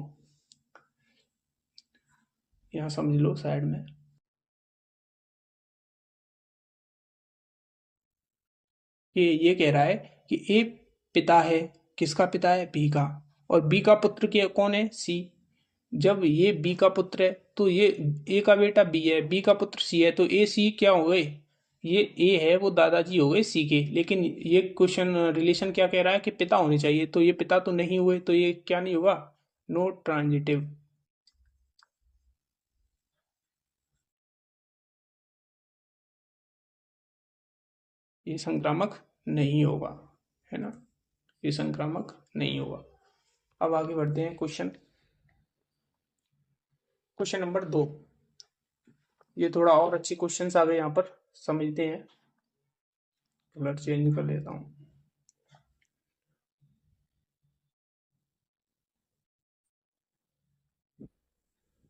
यहाँ समझ लो साइड में, कि ये कह रहा है कि ए पिता है, किसका पिता है बी का, और बी का पुत्र क्या कौन है सी। जब ये बी का पुत्र है तो ये ए का बेटा बी है, बी का पुत्र सी है, तो ए सी क्या हो गए, ये ए है वो दादाजी हो गए सी के, लेकिन ये क्वेश्चन रिलेशन क्या कह रहा है कि पिता होने चाहिए, तो ये पिता तो नहीं हुए, तो ये क्या नहीं होगा, नो ट्रांजिटिव, ये संक्रामक नहीं होगा, है ना, ये संक्रामक नहीं होगा। अब आगे बढ़ते हैं, क्वेश्चन क्वेश्चन नंबर 2, ये थोड़ा और अच्छी क्वेश्चंस आ गए यहाँ पर, समझते हैं, कलर चेंज कर लेता हूँ।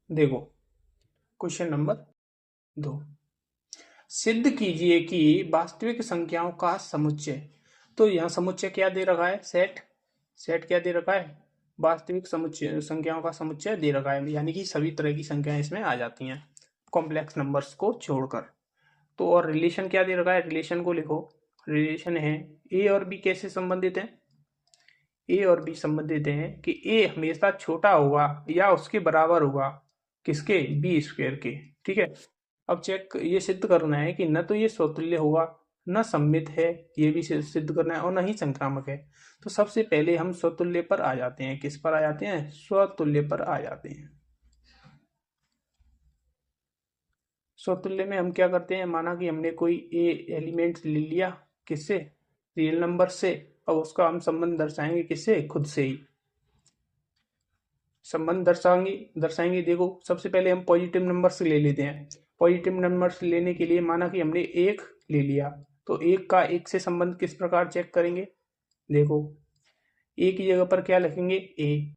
देखो क्वेश्चन नंबर 2, सिद्ध कीजिए कि वास्तविक संख्याओं का समुच्चय, तो यहाँ समुच्चय क्या दे रखा है, सेट, सेट क्या दे रखा है, वास्तविक समुच्चय संख्याओं का समुच्चय दे रखा है, यानी कि सभी तरह की संख्याएं इसमें आ जाती हैं कॉम्प्लेक्स नंबर्स को छोड़कर। तो और रिलेशन क्या दे रखा है, रिलेशन को लिखो, रिलेशन है ए और बी कैसे संबंधित है, ए और बी संबंधित हैं कि ए हमेशा छोटा होगा या उसके बराबर होगा किसके, बी स्क्वायर के। ठीक है, अब चेक ये सिद्ध करना है कि न तो ये स्वतुल्य होगा, न सममित है, ये भी सिद्ध करना है, और न ही संक्रामक है। तो सबसे पहले हम स्वतुल्य पर आ जाते हैं, किस पर आ जाते हैं, स्वतुल्य पर आ जाते हैं। स्वतुल्य में हम क्या करते हैं, माना कि हमने कोई ए एलिमेंट ले लिया, किससे, रियल नंबर से, अब उसका हम संबंध दर्शाएंगे किससे, खुद से ही संबंध दर्शाएंगे। देखो सबसे पहले हम पॉजिटिव नंबर से ले लेते हैं। पॉजिटिव नंबर से लेने के लिए माना कि हमने एक ले लिया, तो एक का एक से संबंध किस प्रकार चेक करेंगे, देखो ए की जगह पर क्या लिखेंगे, ए,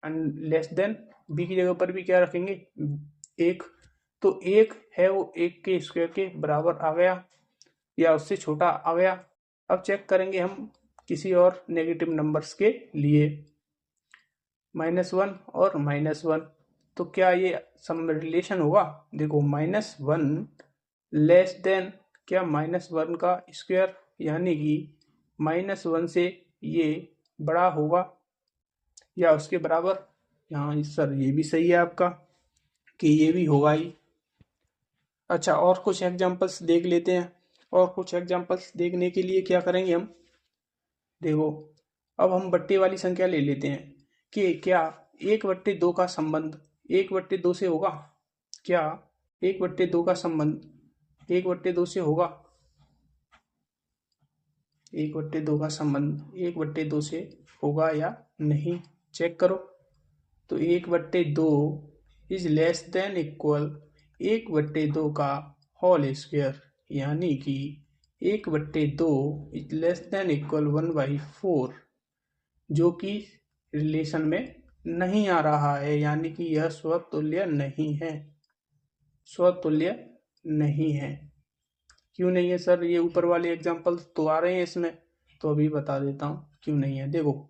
एंड लेस देन बी की जगह पर भी क्या रखेंगे, एक। तो एक है वो एक के स्क्वायर के बराबर आ गया या उससे छोटा आ गया। अब चेक करेंगे हम किसी और नेगेटिव नंबर्स के लिए, -1 और -1, तो क्या ये सम रिलेशन होगा, देखो -1 लेस देन क्या -1 का स्क्वायर, यानी कि -1 से ये बड़ा होगा या उसके बराबर। यहाँ सर ये भी सही है आपका कि ये भी होगा ही। अच्छा, और कुछ एग्जांपल्स देख लेते हैं। और कुछ एग्जांपल्स देखने के लिए क्या करेंगे हम, देखो अब हम बट्टे वाली संख्या ले लेते हैं कि क्या 1/2 का संबंध 1/2 से होगा, क्या 1/2 का संबंध 1/2 से होगा, 1/2 का संबंध 1/2 से होगा या नहीं, चेक करो। तो 1/2 इज लेस देन इक्वल 1/2 का होल स्क्वायर, यानी कि 1/2 इज लेस देन इक्वल 1/4, जो कि रिलेशन में नहीं आ रहा है, यानी कि यह स्वतुल्य नहीं है, स्वतुल्य नहीं है। क्यों नहीं है सर, ये ऊपर वाले एग्जाम्पल तो आ रहे हैं इसमें, तो अभी बता देता हूँ क्यों नहीं है। देखो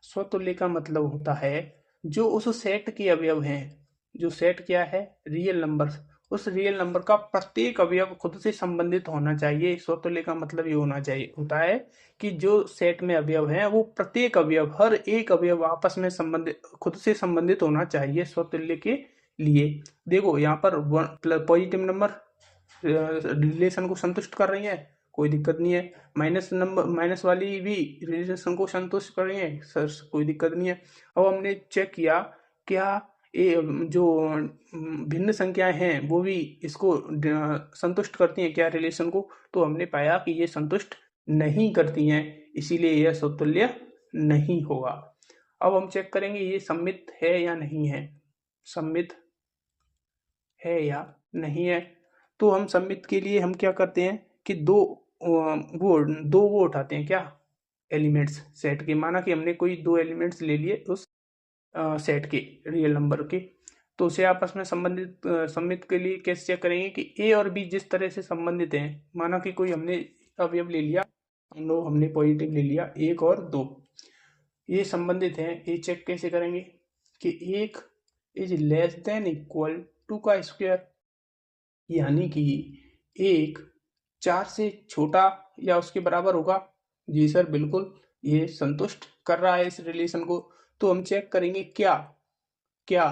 स्वतुल्य का मतलब होता है जो उस सेट के अवयव हैं, जो सेट क्या है, रियल नंबर, उस रियल नंबर का प्रत्येक अवयव खुद से संबंधित होना चाहिए। स्वतुल्य का मतलब ये होना चाहिए होता है कि जो सेट में अवयव हैं वो प्रत्येक अवयव, हर एक अवयव आपस में संबंधित, खुद से संबंधित होना चाहिए स्वतुल्य के लिए। देखो यहाँ पर पॉजिटिव नंबर रिलेशन को संतुष्ट कर रही है, कोई दिक्कत नहीं है। माइनस वाली भी रिलेशन को संतुष्ट कर रही है सर, कोई दिक्कत नहीं है। अब हमने चेक किया क्या जो भिन्न संख्याएं हैं वो भी इसको संतुष्ट करती हैं क्या रिलेशन को, तो हमने पाया कि ये संतुष्ट नहीं करती हैं, इसीलिए यह समतुल्य नहीं होगा। अब हम चेक करेंगे ये सममित है या नहीं है, सममित है या नहीं है। तो हम सममित के लिए हम क्या करते हैं कि दो वो उठाते हैं क्या, एलिमेंट्स सेट के। माना कि हमने कोई 2 एलिमेंट्स ले लिए उस सेट के, रियल नंबर के, तो उसे आपस में संबंधित सममित के लिए कैसे चेक करेंगे कि ए और बी जिस तरह से संबंधित हैं। माना कि कोई हमने अवयव ले लिया, हमने पॉजिटिव ले लिया 1 और 2, ये संबंधित हैं, ये चेक कैसे करेंगे कि 1 इज लेस देन इक्वल 2 का स्क्वायर, यानी कि 1 4 से छोटा या उसके बराबर होगा। जी सर बिल्कुल, ये संतुष्ट कर रहा है इस रिलेशन को। तो हम चेक करेंगे क्या क्या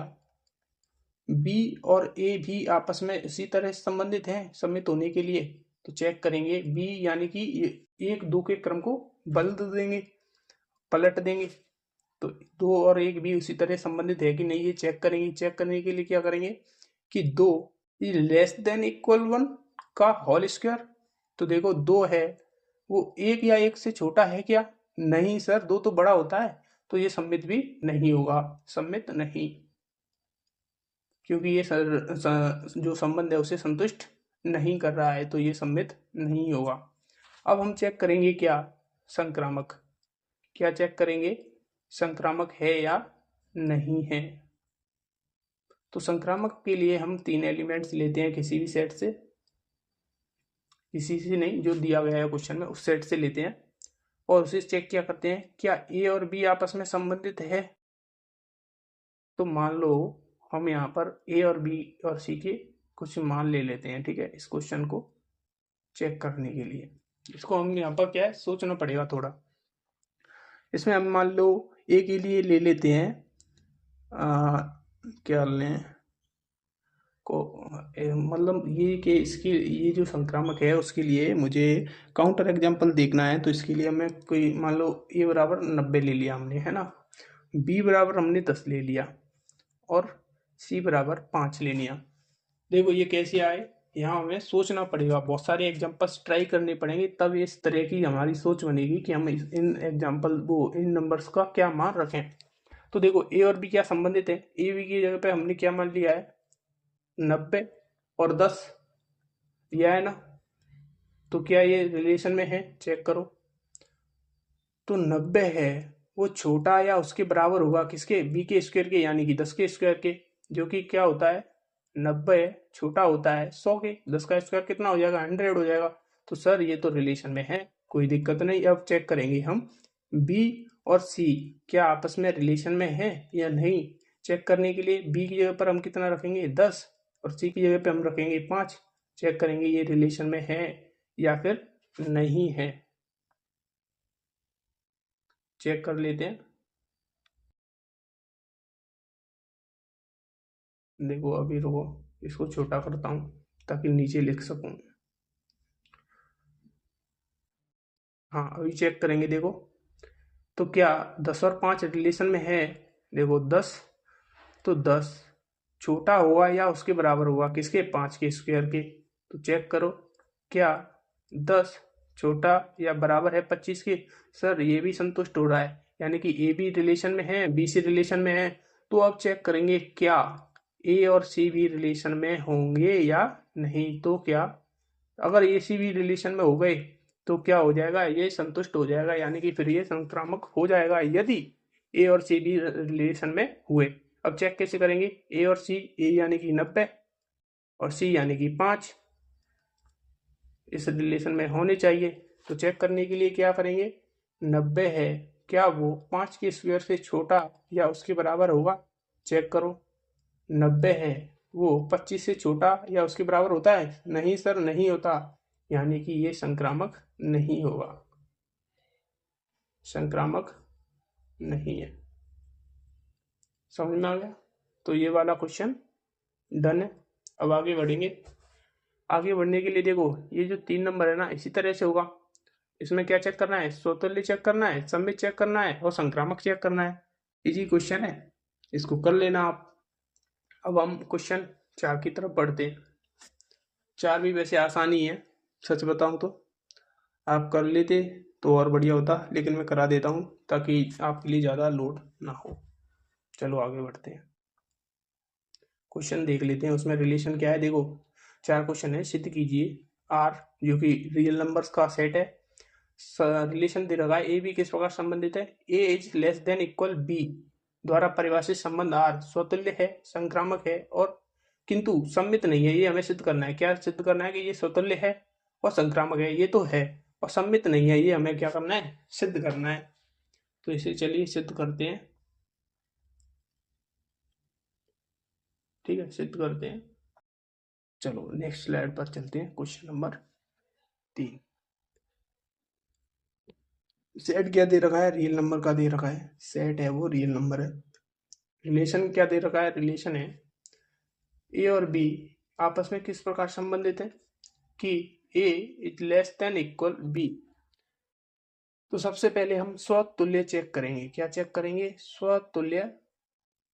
बी और ए भी आपस में इसी तरह से संबंधित हैं सममित होने के लिए। तो चेक करेंगे बी, यानी कि 1 2 के क्रम को बदल देंगे, पलट देंगे। तो 2 और 1 भी उसी तरह संबंधित है कि नहीं, ये चेक करेंगे। चेक करने के लिए क्या करेंगे कि 2 इज लेस देन इक्वल 1 का होल स्क्वायर। तो देखो 2 है वो 1 या 1 से छोटा है क्या, नहीं सर, 2 तो बड़ा होता है, तो ये सममित भी नहीं होगा, सममित नहीं, क्योंकि ये जो संबंध है उसे संतुष्ट नहीं कर रहा है, तो ये सममित नहीं होगा। अब हम चेक करेंगे क्या, संक्रामक, क्या चेक करेंगे, संक्रामक है या नहीं है। तो संक्रामक के लिए हम 3 एलिमेंट्स लेते हैं किसी भी सेट से, किसी से नहीं, जो दिया गया है क्वेश्चन में उस सेट से लेते हैं, और उसे चेक क्या करते हैं क्या ए और बी आपस में संबंधित है। तो मान लो हम यहाँ पर ए और बी और सी के कुछ मान ले लेते हैं, ठीक है, इस क्वेश्चन को चेक करने के लिए। इसको हम यहाँ पर क्या है सोचना पड़ेगा थोड़ा। इसमें हम मान लो ए के लिए ले लेते हैं क्या लें को मतलब ये कि इसकी ये जो संक्रामक है उसके लिए मुझे काउंटर एग्जांपल देखना है। तो इसके लिए हमें कोई मान लो ए बराबर 90 ले लिया हमने, है ना, बी बराबर हमने 10 ले लिया और सी बराबर 5 ले लिया। देखो ये कैसे आए, यहाँ हमें सोचना पड़ेगा, बहुत सारे एग्जांपल्स ट्राई करने पड़ेंगे, तब इस तरह की हमारी सोच बनेगी कि हम इन एग्जांपल इन नंबर्स का क्या मान रखें। तो देखो ए और बी क्या संबंधित है, ए बी की जगह पे हमने क्या मान लिया है 90 और 10, यह है ना। तो क्या ये रिलेशन में है, चेक करो। तो 90 है वो छोटा या उसके बराबर होगा किसके, बी के स्क्वायर के, यानी कि 10 के स्क्वायर के, जो कि क्या होता है 90 छोटा होता है 100 के। 10 का स्क्वायर कितना हो जाएगा 100 हो जाएगा। तो सर ये तो रिलेशन में है, कोई दिक्कत नहीं। अब चेक करेंगे हम बी और सी क्या आपस में रिलेशन में है या नहीं। चेक करने के लिए बी की जगह पर हम कितना रखेंगे 10 और सी की जगह पे हम रखेंगे 5। चेक करेंगे ये रिलेशन में है या फिर नहीं है, चेक कर लेते हैं। देखो अभी रुको, इसको छोटा करता हूँ ताकि नीचे लिख सकूं। हाँ अभी चेक करेंगे देखो। तो क्या 10 और 5 रिलेशन में है, देखो 10, तो 10 छोटा होगा या उसके बराबर होगा किसके 5 के स्क्वायर के। तो चेक करो क्या 10 छोटा या बराबर है 25 के। सर ये भी संतुष्ट हो रहा है, यानी कि ए बी रिलेशन में है, बी सी रिलेशन में है। तो अब चेक करेंगे क्या ए और सी भी रिलेशन में होंगे या नहीं। तो क्या अगर ए सी भी रिलेशन में हो गए तो क्या हो जाएगा, ये संतुष्ट हो जाएगा, यानी कि फिर ये संक्रामक हो जाएगा यदि ए और सी भी रिलेशन में हुए। अब चेक कैसे करेंगे, ए और सी, ए यानी कि 90 और सी यानी कि 5 इस रिलेशन में होने चाहिए। तो चेक करने के लिए क्या करेंगे, 90 है क्या वो 5 के स्क्वायर से छोटा या उसके बराबर होगा। चेक करो 90 है वो 25 से छोटा या उसके बराबर होता है, नहीं सर नहीं होता, यानी कि ये संक्रामक नहीं होगा, संक्रामक नहीं है। समझ में आ गया। तो ये वाला क्वेश्चन डन है। अब आगे बढ़ेंगे। आगे बढ़ने के लिए देखो ये जो 3 नंबर है ना इसी तरह से होगा। इसमें क्या चेक करना है, स्वतुल्य चेक करना है, सममित चेक करना है और संक्रामक चेक करना है। इजी क्वेश्चन है, इसको कर लेना आप। अब हम क्वेश्चन 4 की तरफ बढ़ते हैं। 4 भी वैसे आसानी है, सच बताऊं तो आप कर लेते तो और बढ़िया होता, लेकिन मैं करा देता हूँ ताकि आपके लिए ज़्यादा लोड ना हो। चलो आगे बढ़ते हैं, क्वेश्चन देख लेते हैं उसमें रिलेशन क्या है। देखो 4 क्वेश्चन है, सिद्ध कीजिए आर जो कि रियल नंबर्स का सेट है, रिलेशन दे रखा है ए बी किस प्रकार संबंधित है, A is less than equal B द्वारा परिभाषित संबंध आर स्वतुल्य है, संक्रामक है और किंतु सम्मित नहीं है। ये हमें सिद्ध करना है, क्या सिद्ध करना है कि ये स्वतुल्य है और संक्रामक है, ये तो है, और सम्मित नहीं है, ये हमें क्या करना है सिद्ध करना है। तो इसे चलिए सिद्ध करते हैं, ठीक है सिद्ध करते हैं। चलो नेक्स्ट स्लाइड पर चलते हैं, क्वेश्चन नंबर 3। सेट क्या दे रखा है, रियल नंबर का दे रखा है, सेट है वो रियल नंबर है। रिलेशन क्या दे रखा है, रिलेशन है ए और बी आपस में किस प्रकार संबंधित है कि A is less than equal B. तो सबसे पहले हम स्वतुल्य चेक करेंगे, क्या चेक करेंगे, स्वतुल्य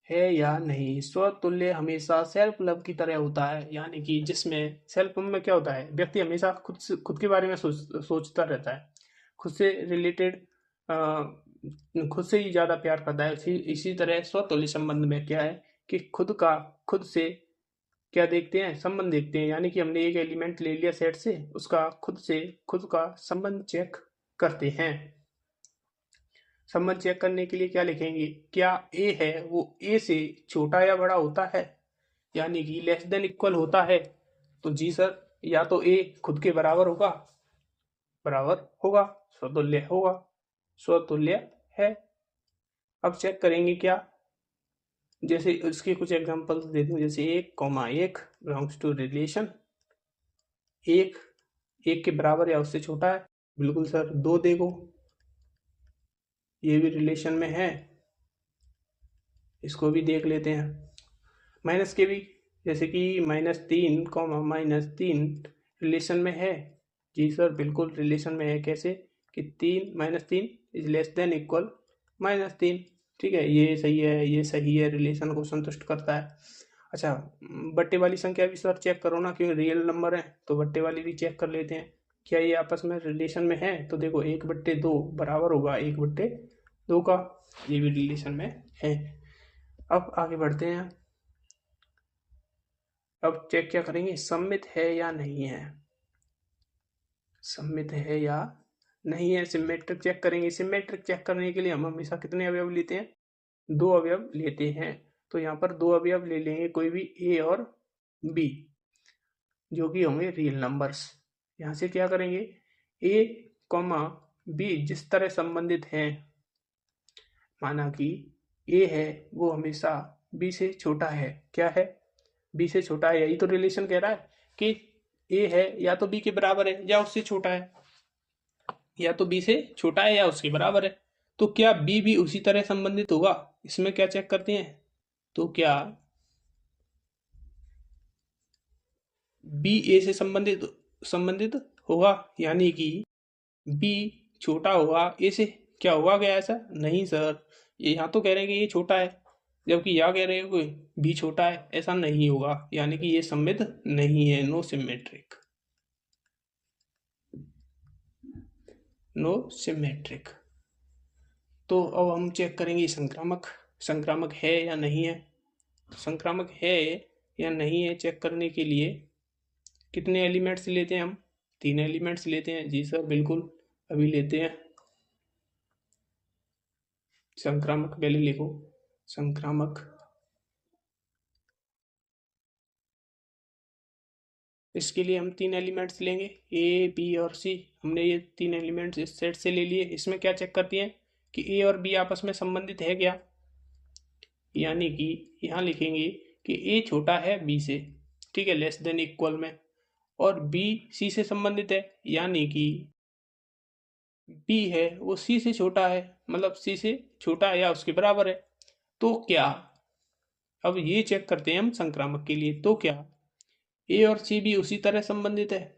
है या नहीं। स्वतुल्य हमेशा सेल्फ लव की तरह होता है, यानी कि जिसमें सेल्फ लव में क्या होता है, व्यक्ति हमेशा खुद के बारे में सोचता रहता है, खुद से रिलेटेड, खुद से ही ज़्यादा प्यार करता है। इसी तरह स्वतुल्य संबंध में क्या है कि खुद से क्या देखते हैं, संबंध देखते हैं, यानी कि हमने एक एलिमेंट ले लिया सेट से, उसका खुद का संबंध चेक करते हैं। संबंध चेक करने के लिए क्या लिखेंगे, क्या ए है वो ए से छोटा या बड़ा होता है, यानी कि लेस देन इक्वल होता है। तो जी सर, या तो ए खुद के बराबर होगा, स्वतुल्य होगा, स्वतुल्य है। अब चेक करेंगे क्या, जैसे इसके कुछ एग्जांपल्स देते हैं, जैसे 1,1 बिलोंग्स टू रिलेशन, एक के बराबर या उससे छोटा है, बिल्कुल सर। 2 देखो ये भी रिलेशन में है, इसको भी देख लेते हैं। माइनस के भी, जैसे कि -3, रिलेशन में है, जी सर बिल्कुल रिलेशन में है। कैसे कि 3 इज लेस देन इक्वल -3, ठीक है ये सही है, ये सही है, रिलेशन को संतुष्ट करता है। अच्छा, बट्टे वाली संख्या भी सर चेक करो ना, क्योंकि रियल नंबर है तो बट्टे वाली भी चेक कर लेते हैं क्या ये आपस में रिलेशन में है। तो देखो 1/2 बराबर होगा 1/2 का, ये भी रिलेशन में है। अब आगे बढ़ते हैं। अब चेक क्या करेंगे, सम्मित है या नहीं है, सम्मित है या नहीं है। सिमेट्रिक चेक करेंगे। सिमेट्रिक चेक करने के लिए हम हमेशा कितने अवयव लेते हैं, 2 अवयव लेते हैं। तो यहाँ पर 2 अवयव ले लेंगे, कोई भी ए और बी, जो कि होंगे रियल नंबर्स। यहाँ से क्या करेंगे, ए कॉमा बी जिस तरह संबंधित हैं, माना कि ए है वो हमेशा बी से छोटा है। क्या है, बी से छोटा है। यही तो रिलेशन कह रहा है कि ए है या तो बी के बराबर है या उससे छोटा है, या तो बी से छोटा है या उसके बराबर है। तो क्या बी भी उसी तरह संबंधित होगा, इसमें क्या चेक करते हैं। तो क्या बी ए से संबंधित संबंधित होगा, यानी कि बी छोटा होगा ए से। क्या होगा क्या ऐसा, नहीं सर, ये यहाँ तो कह रहे हैं कि ये छोटा है, जबकि यहाँ कह रहे हैं कि बी छोटा है, ऐसा नहीं होगा, यानी कि ये सममित नहीं है, नो सिमेट्रिक, नो सिमेट्रिक। तो अब हम चेक करेंगे संक्रामक, संक्रामक है या नहीं है। संक्रामक है या नहीं है चेक करने के लिए कितने एलिमेंट्स लेते हैं हम, 3 एलिमेंट्स लेते हैं। जी सर बिल्कुल, अभी लेते हैं। संक्रामक पहले लिखो, संक्रामक। इसके लिए हम 3 एलिमेंट्स लेंगे, ए बी और सी। हमने ये 3 एलिमेंट्स इस सेट से ले लिए। इसमें क्या चेक करती हैं कि ए और बी आपस में संबंधित है क्या, यानी कि यहाँ लिखेंगे कि ए छोटा है बी से, ठीक है, लेस देन इक्वल में, और बी सी से संबंधित है, यानी कि बी है वो सी से छोटा है, मतलब सी से छोटा है या उसके बराबर है। तो क्या, अब ये चेक करते हैं हम संक्रामक के लिए, तो क्या ए और सी भी उसी तरह संबंधित है,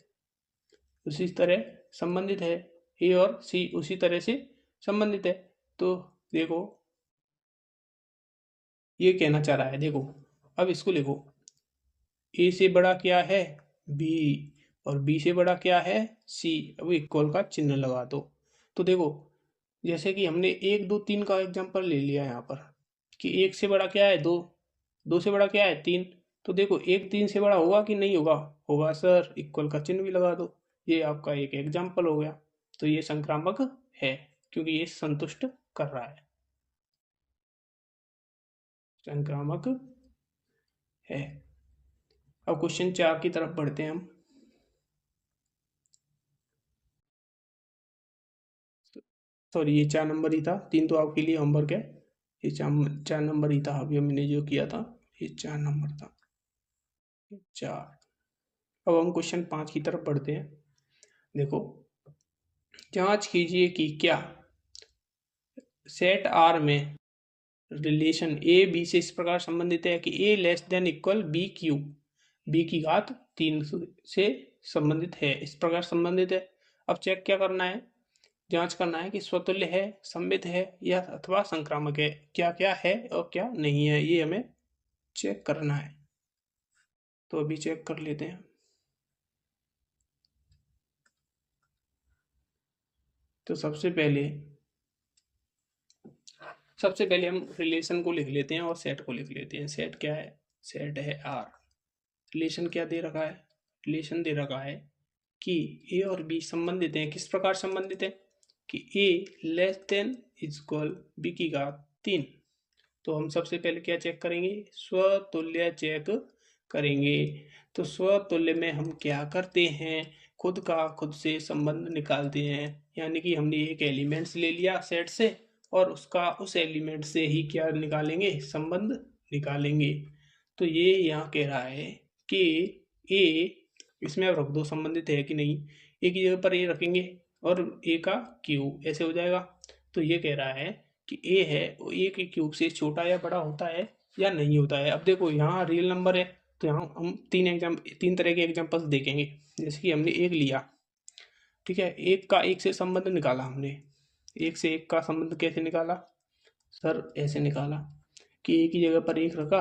उसी तरह संबंधित है, ए और सी उसी तरह से संबंधित है। तो देखो ये कहना चाह रहा है, देखो अब इसको लिखो, ए से बड़ा क्या है बी, और बी से बड़ा क्या है सी। अब इक्वल का चिन्ह लगा दो। तो देखो जैसे कि हमने 1 2 3 का एग्जांपल ले लिया यहाँ पर, कि 1 से बड़ा क्या है 2, 2 से बड़ा क्या है 3। तो देखो 1 3 से बड़ा होगा कि नहीं होगा, होगा सर, इक्वल का चिन्ह भी लगा दो। ये आपका एक एग्जाम्पल हो गया। तो ये संक्रामक है, क्योंकि ये संतुष्ट कर रहा है, संक्रामक है। अब क्वेश्चन 4 की तरफ बढ़ते हैं हम। सॉरी ये 4 नंबर ही था, 3 तो आपके लिए होमवर्क है। ये 4 नंबर ही था, अभी हमने जो किया था ये 4 नंबर था, 4। अब हम क्वेश्चन 5 की तरफ बढ़ते हैं। देखो, जांच कीजिए कि क्या सेट आर में रिलेशन ए बी से इस प्रकार संबंधित है कि A less than equal B cube, B की घात 3 से संबंधित है, इस प्रकार संबंधित है। अब चेक क्या करना है, जांच करना है कि स्वतुल्य है, सममित है या अथवा संक्रामक है, क्या क्या है और क्या नहीं है, ये हमें चेक करना है। तो अभी चेक कर लेते हैं। तो सबसे पहले हम रिलेशन को लिख लेते हैं और सेट को लिख लेते हैं। सेट क्या है, सेट है आर। रिलेशन क्या दे रखा है, रिलेशन दे रखा है कि ए और बी संबंधित हैं। किस प्रकार संबंधित है, कि A less than equal B की घात 3। तो हम सबसे पहले क्या चेक करेंगे, स्वतुल्य चेक करेंगे। तो स्वतुल्य में हम क्या करते हैं, खुद का खुद से संबंध निकालते हैं, यानी कि हमने एक एलिमेंट्स ले लिया सेट से और उसका उस एलिमेंट से ही क्या निकालेंगे, संबंध निकालेंगे। तो ये यहाँ कह रहा है कि ए, इसमें अब रख दो संबंधित है कि नहीं, एक ही जगह पर ए रखेंगे और ए का क्यू ऐसे हो जाएगा। तो ये कह रहा है कि ए है वो ए के क्यूब से छोटा या बड़ा होता है या नहीं होता है। अब देखो यहाँ रियल नंबर है, तो यहाँ हम 3 तरह के एग्जांपल्स देखेंगे। जैसे कि हमने एक लिया, ठीक है, एक का एक से संबंध निकाला हमने। एक से एक का संबंध कैसे निकाला सर, ऐसे निकाला कि एक ही जगह पर एक रखा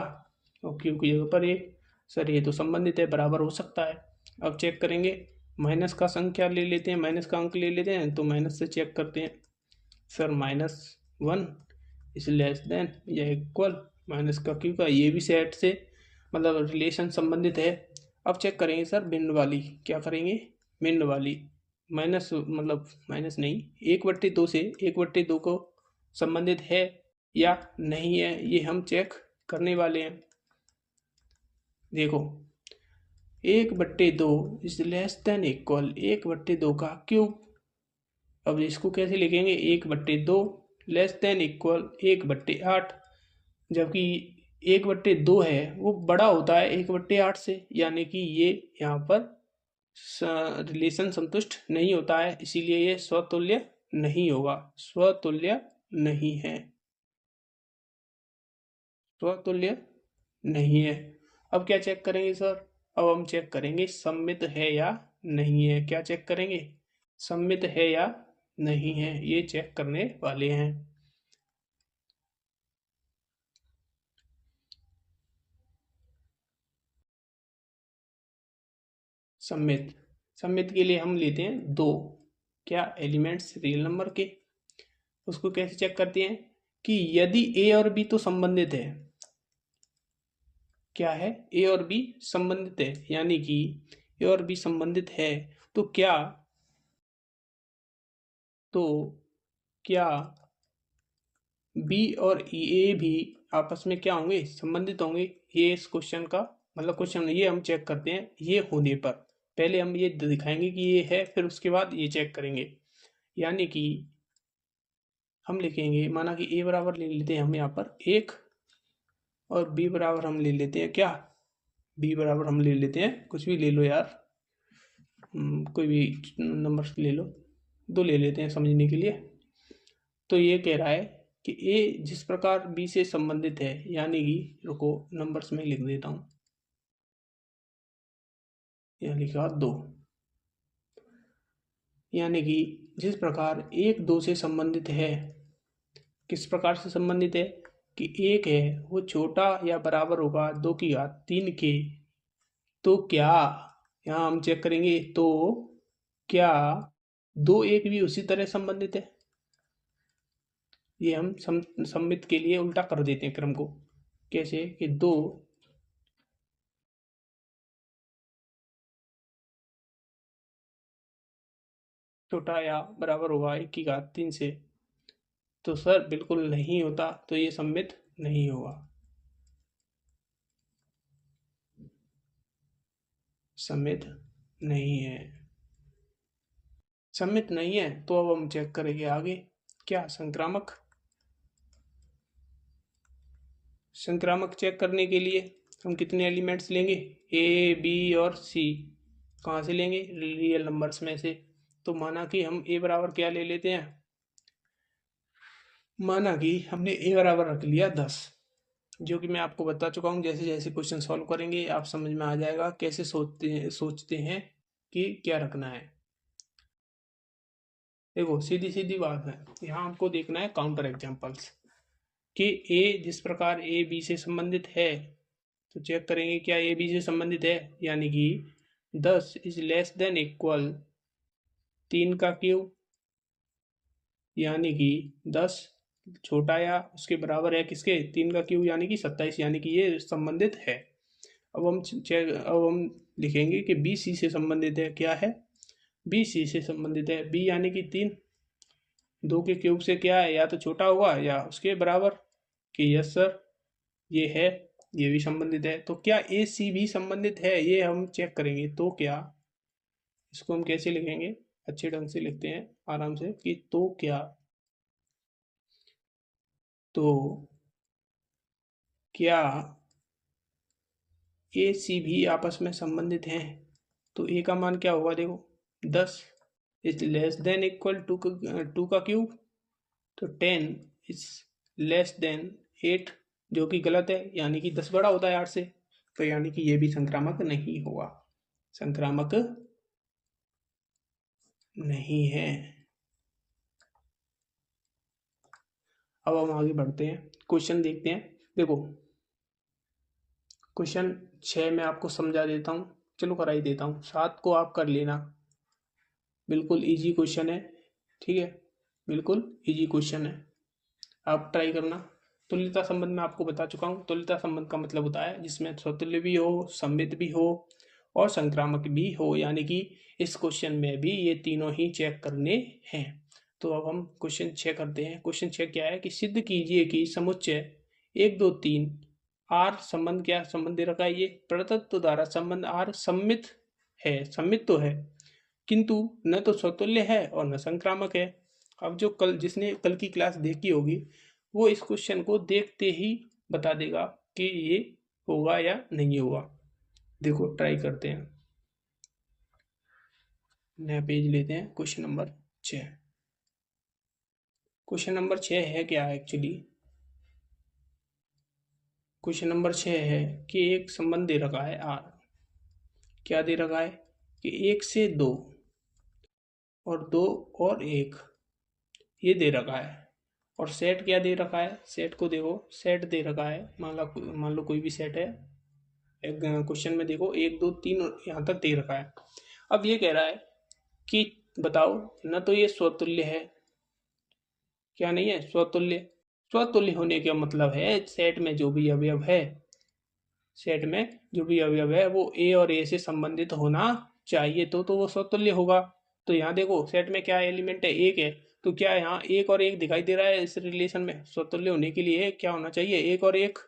और क्यू की जगह पर 1। सर ये तो संबंधित है, बराबर हो सकता है। अब चेक करेंगे, माइनस का संख्या ले लेते हैं, माइनस का अंक ले लेते हैं, तो माइनस से चेक करते हैं। सर -1 इज लेस देन या इक्वल माइनस का क्यू का, ये भी सेट से मतलब रिलेशन संबंधित है। अब चेक करेंगे सर भिन्न वाली, क्या करेंगे, भिन्न वाली माइनस मतलब माइनस नहीं, 1/2 से 1/2 को संबंधित है या नहीं है, ये हम चेक करने वाले हैं। देखो 1/2 इज लेस देन इक्वल 1/2 का क्यूब। अब इसको कैसे लिखेंगे, 1/2 लेस देन इक्वल 1/8, जबकि 1/2 है वो बड़ा होता है 1/8 से, यानी कि ये यहाँ पर रिलेशन संतुष्ट नहीं होता है, इसीलिए ये स्वतुल्य नहीं होगा, स्वतुल्य नहीं है, स्वतुल्य नहीं है। अब क्या चेक करेंगे सर, अब हम चेक करेंगे सममित है या नहीं है। क्या चेक करेंगे, सममित है या नहीं है, ये चेक करने वाले हैं। सममित, सममित के लिए हम लेते हैं दो क्या एलिमेंट्स रियल नंबर के। उसको कैसे चेक करते हैं कि यदि ए और बी तो संबंधित है, क्या है, ए और बी संबंधित है, यानी कि ए और बी संबंधित है तो क्या, तो क्या बी और ए भी आपस में क्या होंगे, संबंधित होंगे। ये इस क्वेश्चन का मतलब क्वेश्चन, ये हम चेक करते हैं ये होने पर। पहले हम ये दिखाएंगे कि ये है, फिर उसके बाद ये चेक करेंगे। यानी कि हम लिखेंगे, माना कि ए बराबर ले लेते हैं हम यहाँ पर 1, और बी बराबर हम ले लेते हैं क्या, बी बराबर हम ले लेते हैं कुछ भी ले लो यार, कोई भी नंबर ले लो, 2 ले लेते हैं समझने के लिए। तो ये कह रहा है कि ए जिस प्रकार बी से संबंधित है, यानी कि रुको नंबर्स में लिख देता हूँ, यहाँ लिखा 2, यानी कि जिस प्रकार 1 2 से संबंधित है, किस प्रकार से संबंधित है कि 1 है वो छोटा या बराबर होगा 2 की घात 3 के, तो क्या, यहाँ हम चेक करेंगे, तो क्या 2 1 भी उसी तरह संबंधित है। ये हम सममित के लिए उल्टा कर देते हैं क्रम को, कैसे कि 2 छोटा या बराबर होगा 1 की घात 3 से, तो सर बिल्कुल नहीं होता, तो ये सममित नहीं होगा, सममित नहीं है। सममित नहीं है तो अब हम चेक करेंगे आगे, क्या संक्रामक। संक्रामक चेक करने के लिए हम कितने एलिमेंट्स लेंगे, ए बी और सी, कहाँ से लेंगे, रियल नंबर्स में से। तो माना कि हम ए बराबर क्या ले लेते हैं, माना कि हमने ए बराबर रख लिया 10, जो कि मैं आपको बता चुका हूँ, जैसे जैसे क्वेश्चन सॉल्व करेंगे आप समझ में आ जाएगा कैसे सोचते हैं कि क्या रखना है। देखो सीधी सीधी बात है, यहाँ हमको देखना है काउंटर एग्जांपल्स कि ए जिस प्रकार ए बी से संबंधित है, तो चेक करेंगे क्या ए बी से संबंधित है, यानी कि 10 इज लेस देन इक्वल 3 का क्यूब, यानी कि 10 छोटा या उसके बराबर है किसके, 3 का क्यूब यानी कि 27, यानी कि ये संबंधित है। अब हम लिखेंगे कि बी सी से संबंधित है, क्या है, बी सी से संबंधित है, बी यानी कि 3, 2 के क्यूब से क्या है, या तो छोटा होगा या उसके बराबर, कि यस सर ये है, ये भी संबंधित है। तो क्या ए सी भी संबंधित है, ये हम चेक करेंगे। तो क्या, इसको हम कैसे लिखेंगे, अच्छे ढंग से लिखते हैं आराम से कि तो क्या, तो क्या ए सी भी आपस में संबंधित हैं। तो ए का मान क्या होगा, देखो 10 is less than equal to का क्यूब, तो 10 इज लेस देन 8, जो कि गलत है, यानी कि 10 बड़ा होता है 8 से, तो यानी कि ये भी संक्रामक नहीं होगा, संक्रामक नहीं है। अब हम आगे बढ़ते हैं, क्वेश्चन देखते हैं। देखो क्वेश्चन 6 में आपको समझा देता हूँ, चलो करा ही देता हूँ। 7 को आप कर लेना, बिल्कुल इजी क्वेश्चन है, ठीक है, बिल्कुल इजी क्वेश्चन है, आप ट्राई करना। तुल्यता संबंध में आपको बता चुका हूँ। तुल्यता संबंध का मतलब होता है जिसमें स्वतुल्य भी हो, सममित भी हो और संक्रामक भी हो, यानी कि इस क्वेश्चन में भी ये तीनों ही चेक करने हैं। तो अब हम क्वेश्चन 6 करते हैं। क्वेश्चन 6 क्या है कि सिद्ध कीजिए कि समुच्चय 1 2 3 आर संबंध, क्या संबंध दे रखा है, ये प्रदत्त द्वारा संबंध आर सम्मित है, सम्मित तो है किंतु न तो स्वतुल्य है और न संक्रामक है। अब जो जिसने कल की क्लास देखी होगी वो इस क्वेश्चन को देखते ही बता देगा कि ये होगा या नहीं होगा। देखो ट्राई करते हैं, नया पेज लेते हैं। क्वेश्चन नंबर 6, क्वेश्चन नंबर 6 है क्या एक्चुअली, क्वेश्चन नंबर 6 है कि एक संबंध दे रखा है आर, क्या दे रखा है कि 1 से 2 और 2 और 1 ये दे रखा है, और सेट क्या दे रखा है, सेट को देखो, सेट दे रखा है, मान लो कोई भी सेट है, एक क्वेश्चन में देखो 1 2 3 यहाँ तक दे रखा है। अब ये कह रहा है कि बताओ न तो ये स्वतुल्य है, क्या नहीं है, स्वतुल्य। स्वतुल्य होने का मतलब है सेट में जो भी अवयव है, सेट में जो भी अवयव है वो ए और ए से संबंधित होना चाहिए, तो वो स्वतुल्य होगा। तो यहाँ देखो सेट में क्या एलिमेंट है, एक है, तो क्या यहाँ एक और एक दिखाई दे रहा है इस रिलेशन में। स्वतुल्य होने के लिए क्या होना चाहिए, एक और एक,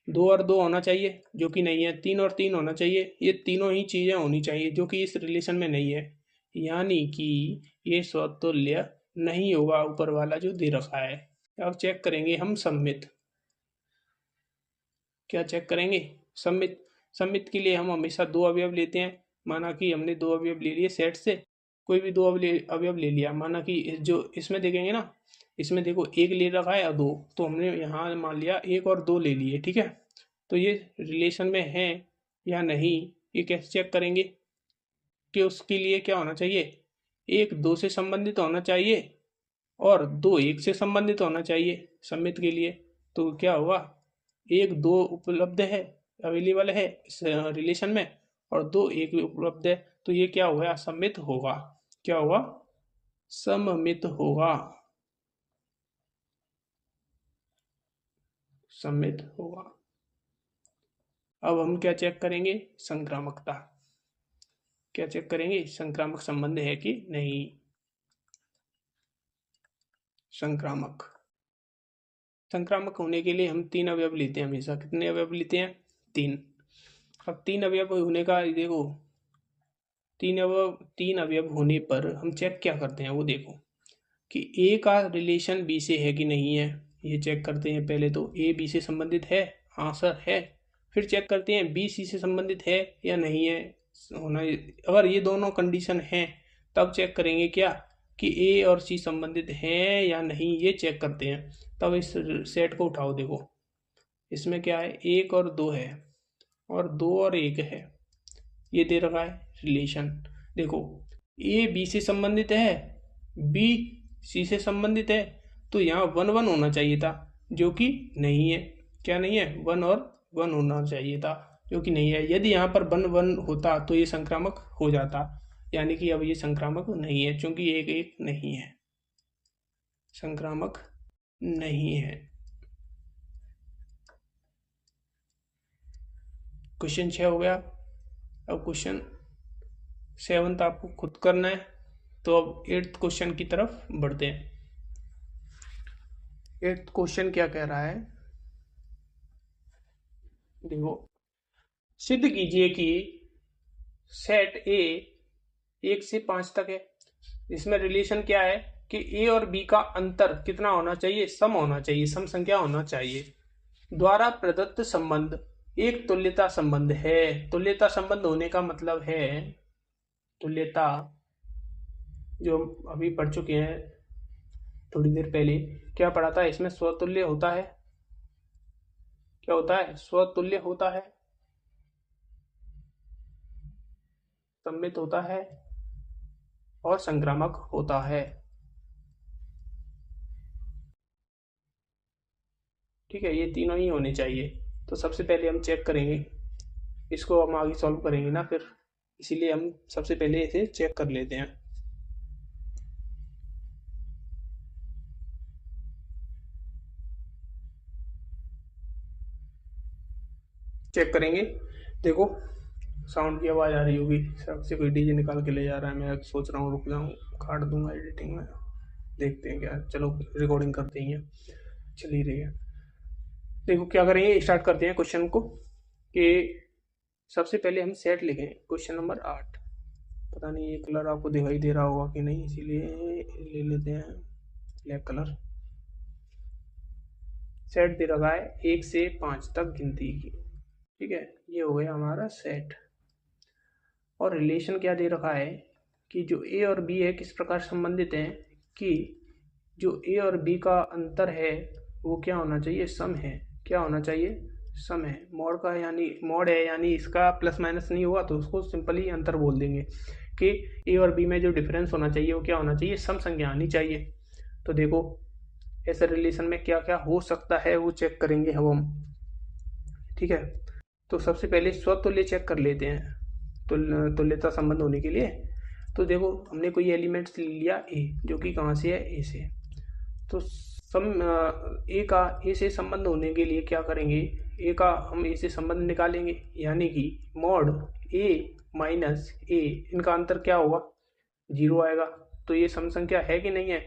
2 और 2 होना चाहिए, जो कि नहीं है, 3 और 3 होना चाहिए, ये तीनों ही चीजें होनी चाहिए जो कि इस रिलेशन में नहीं है, यानी कि ये स्वतुल्य नहीं होगा ऊपर वाला जो दे रखा है। अब चेक करेंगे हम सम्मित, क्या चेक करेंगे, सम्मित। सम्मित के लिए हम हमेशा 2 अवयव लेते हैं, माना कि हमने 2 अवयव ले लिए सेट से, कोई भी 2 अवयव ले लिया, माना कि जो इसमें देखेंगे ना, इसमें देखो 1 ले रखा है और 2, तो हमने यहाँ मान लिया 1 और 2 ले लिए, ठीक है। तो ये रिलेशन में है या नहीं, ये कैसे चेक करेंगे कि उसके लिए क्या होना चाहिए, 1 2 से संबंधित होना चाहिए और 2 1 से संबंधित होना चाहिए सम्मित के लिए। तो क्या होगा, 1 2 उपलब्ध है, अवेलेबल है इस रिलेशन में, और 2 1 उपलब्ध है, तो ये क्या होगा, सम्मित होगा। क्या होगा, सममित होगा, सम्मित होगा। अब हम क्या चेक करेंगे, संक्रामकता, क्या चेक करेंगे, संक्रामक संबंध है कि नहीं। संक्रामक, संक्रामक होने के लिए हम 3 अवयव लेते हैं हमेशा, कितने अवयव लेते हैं, 3। अब 3 अवयव होने का देखो, 3 अवयव होने पर हम चेक क्या करते हैं वो देखो कि ए का रिलेशन बी से है कि नहीं है, ये चेक करते हैं। पहले तो ए बी से संबंधित है, हाँ सर है। फिर चेक करते हैं बी सी से संबंधित है या नहीं है, होना, अगर ये दोनों कंडीशन हैं तब चेक करेंगे क्या कि ए और सी संबंधित हैं या नहीं, ये चेक करते हैं। तब इस सेट को उठाओ, देखो इसमें क्या है, 1 और 2 है और 2 और 1 है, ये दे रखा है रिलेशन। देखो ए बी से संबंधित है, बी सी से संबंधित है, तो यहाँ 1 1 होना चाहिए था, जो कि नहीं है। क्या नहीं है, 1 और 1 होना चाहिए था, जो कि नहीं है। यदि यहाँ पर 1 1 होता तो ये संक्रामक हो जाता, यानी कि अब ये संक्रामक नहीं है, क्योंकि 1 1 नहीं है, संक्रामक नहीं है। क्वेश्चन 6 हो गया। अब क्वेश्चन 7 आपको खुद करना है, तो अब 8th क्वेश्चन की तरफ बढ़ते हैं। 8th क्वेश्चन क्या कह रहा है, देखो, सिद्ध कीजिए कि सेट ए 1 से 5 तक है, इसमें रिलेशन क्या है कि ए और बी का अंतर कितना होना चाहिए, सम होना चाहिए, सम संख्या होना चाहिए, द्वारा प्रदत्त संबंध एक तुल्यता संबंध है। तुल्यता संबंध होने का मतलब है, तुल्यता जो हम अभी पढ़ चुके हैं थोड़ी देर पहले, क्या पढ़ा था, इसमें स्वतुल्य होता है, क्या होता है, स्वतुल्य होता है, सम्मित होता है और संक्रामक होता है, ठीक है, ये तीनों ही होने चाहिए। तो सबसे पहले हम चेक करेंगे, इसको हम आगे सॉल्व करेंगे ना फिर, इसीलिए हम सबसे पहले इसे चेक कर लेते हैं। चेक करेंगे, देखो साउंड की आवाज़ आ रही होगी, सबसे कोई डीजे निकाल के ले जा रहा है। मैं सोच रहा हूँ रुक जाऊँ, काट दूंगा एडिटिंग में, देखते हैं क्या। चलो रिकॉर्डिंग करते ही है, चल ही रही है। देखो क्या करेंगे, स्टार्ट करते हैं क्वेश्चन को। कि सबसे पहले हम सेट लिखें क्वेश्चन नंबर 8। पता नहीं ये कलर आपको दिखाई दे रहा होगा कि नहीं, इसीलिए ले लेते हैं ब्लैक कलर। सेट दे रखा है 1 से 5 तक गिनती की, ठीक है, ये हो गया हमारा सेट। और रिलेशन क्या दे रखा है कि जो ए और बी है किस प्रकार संबंधित हैं, कि जो ए और बी का अंतर है वो क्या होना चाहिए, सम है। क्या होना चाहिए, सम है। मॉड का यानी मॉड है, यानी इसका प्लस माइनस नहीं हुआ तो उसको सिंपली अंतर बोल देंगे कि ए और बी में जो डिफरेंस होना चाहिए वो क्या होना चाहिए, सम संख्या आनी चाहिए। तो देखो ऐसे रिलेशन में क्या क्या हो सकता है वो चेक करेंगे हम, ठीक है। तो सबसे पहले स्वतुल्य चेक कर लेते हैं, तुल्यता संबंध होने के लिए। तो देखो हमने कोई एलिमेंट्स लिया ए, जो कि कहाँ से है, ए से। तो ए का ए से संबंध होने के लिए क्या करेंगे, ए का हम ए से संबंध निकालेंगे, यानी कि मॉड ए माइनस ए, इनका अंतर क्या होगा, 0 आएगा। तो ये सम संख्या है कि नहीं है,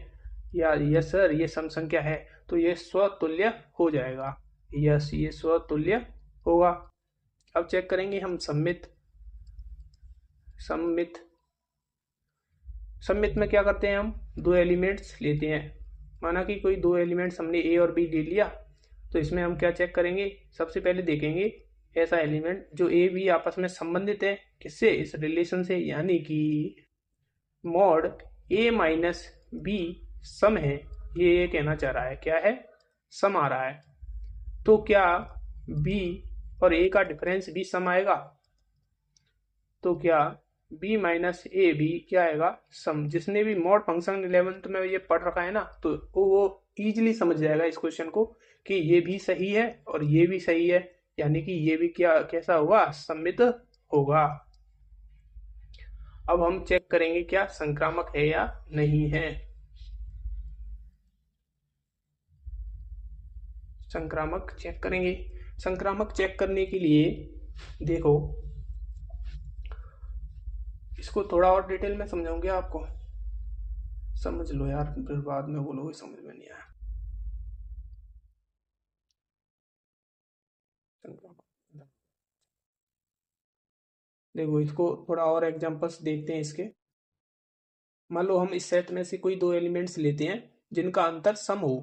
या यस सर ये सम संख्या है, तो ये स्वतुल्य हो जाएगा। यस ये स्वतुल्य होगा। अब चेक करेंगे हम सम्मित। सम्मित सम्मित में क्या करते हैं, हम दो एलिमेंट्स लेते हैं। माना कि कोई दो एलिमेंट्स हमने ए और बी ले लिया, तो इसमें हम क्या चेक करेंगे, सबसे पहले देखेंगे ऐसा एलिमेंट जो ए बी आपस में संबंधित है, किससे, इस रिलेशन से, यानी कि mod A minus B sum है। ये कहना चाह रहा है, क्या है, सम आ रहा है। तो क्या बी और ए का डिफरेंस भी सम आएगा, तो क्या b माइनस ए भी क्या आएगा, सम। जिसने भी मॉड फंक्शन 11th में ये पढ़ रखा है ना, तो वो इजीली समझ जाएगा इस क्वेश्चन को कि ये भी सही है और ये भी सही है, यानी कि ये भी क्या कैसा होगा, सम्मित होगा। अब हम चेक करेंगे क्या संक्रामक है या नहीं है। संक्रामक चेक करेंगे। संक्रामक चेक करने के लिए देखो, इसको थोड़ा और डिटेल में समझाऊंगे आपको, समझ लो यार, फिर बाद में बोलोगे समझ में नहीं आया। देखो इसको थोड़ा और एग्जांपल्स देखते हैं इसके। मान लो हम इस सेट में से कोई दो एलिमेंट्स लेते हैं जिनका अंतर सम हो।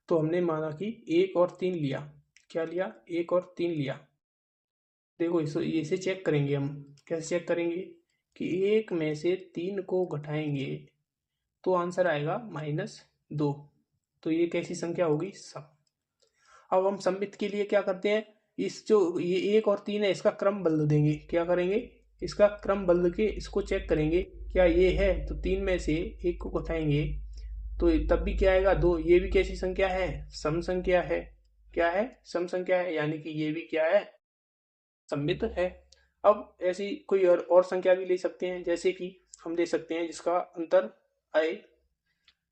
तो हमने माना कि 1 और 3 लिया। क्या लिया, 1 और 3 लिया। देखो इसे चेक करेंगे हम। कैसे चेक करेंगे कि 1 में से 3 को घटाएंगे तो आंसर आएगा -2। तो ये कैसी संख्या होगी, सम। अब हम सममित के लिए क्या करते हैं, इस जो ये 1 और 3 है इसका क्रम बदल देंगे। क्या करेंगे, इसका क्रम बदल के इसको चेक करेंगे, क्या ये है, तो 3 में से 1 को घटाएंगे तो तब भी क्या आएगा, 2। ये भी कैसी संख्या है, सम संख्या है। क्या है, सम संख्या है, यानी कि ये भी क्या है, सममित है। अब ऐसी कोई और संख्या भी ले सकते हैं, जैसे कि हम ले सकते हैं जिसका अंतर आए,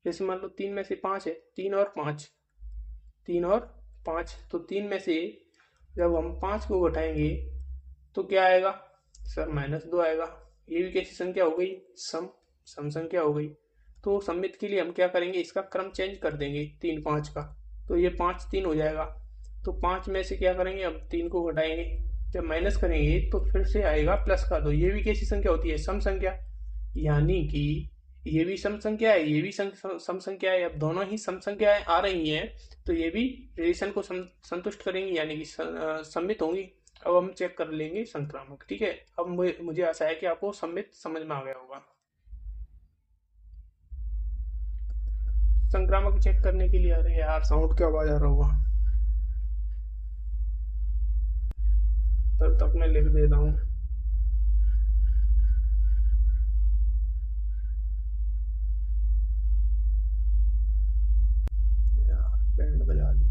जैसे मान लो 3 में से 5 है, 3 और 5, 3 और 5, तो 3 में से जब हम 5 को घटाएंगे तो क्या आएगा सर, -2 आएगा। ये भी कैसी संख्या हो गई, सम संख्या हो गई। तो सममित के लिए हम क्या करेंगे, इसका क्रम चेंज कर देंगे 3 5 का, तो ये 5 3 हो जाएगा। तो 5 में से क्या करेंगे, अब 3 को घटाएंगे, जब माइनस करेंगे तो फिर से आएगा प्लस का। तो ये भी कैसी संख्या होती है, सम संख्या, यानी कि ये भी सम संख्या है, ये भी सम संख्या है। अब दोनों ही सम संख्याएं आ रही हैं तो ये भी रिलेशन को संतुष्ट करेंगी, यानी कि सम्मित होंगी। अब हम चेक कर लेंगे संक्रामक, ठीक है। अब मुझे आशा है कि आपको सम्मित समझ में आ गया होगा। संक्रामक चेक करने के लिए, अरे यार साउंड क्या आवाज आ रहा होगा, तब तक मैं लिख देता हूँ। बैंड बजा दी।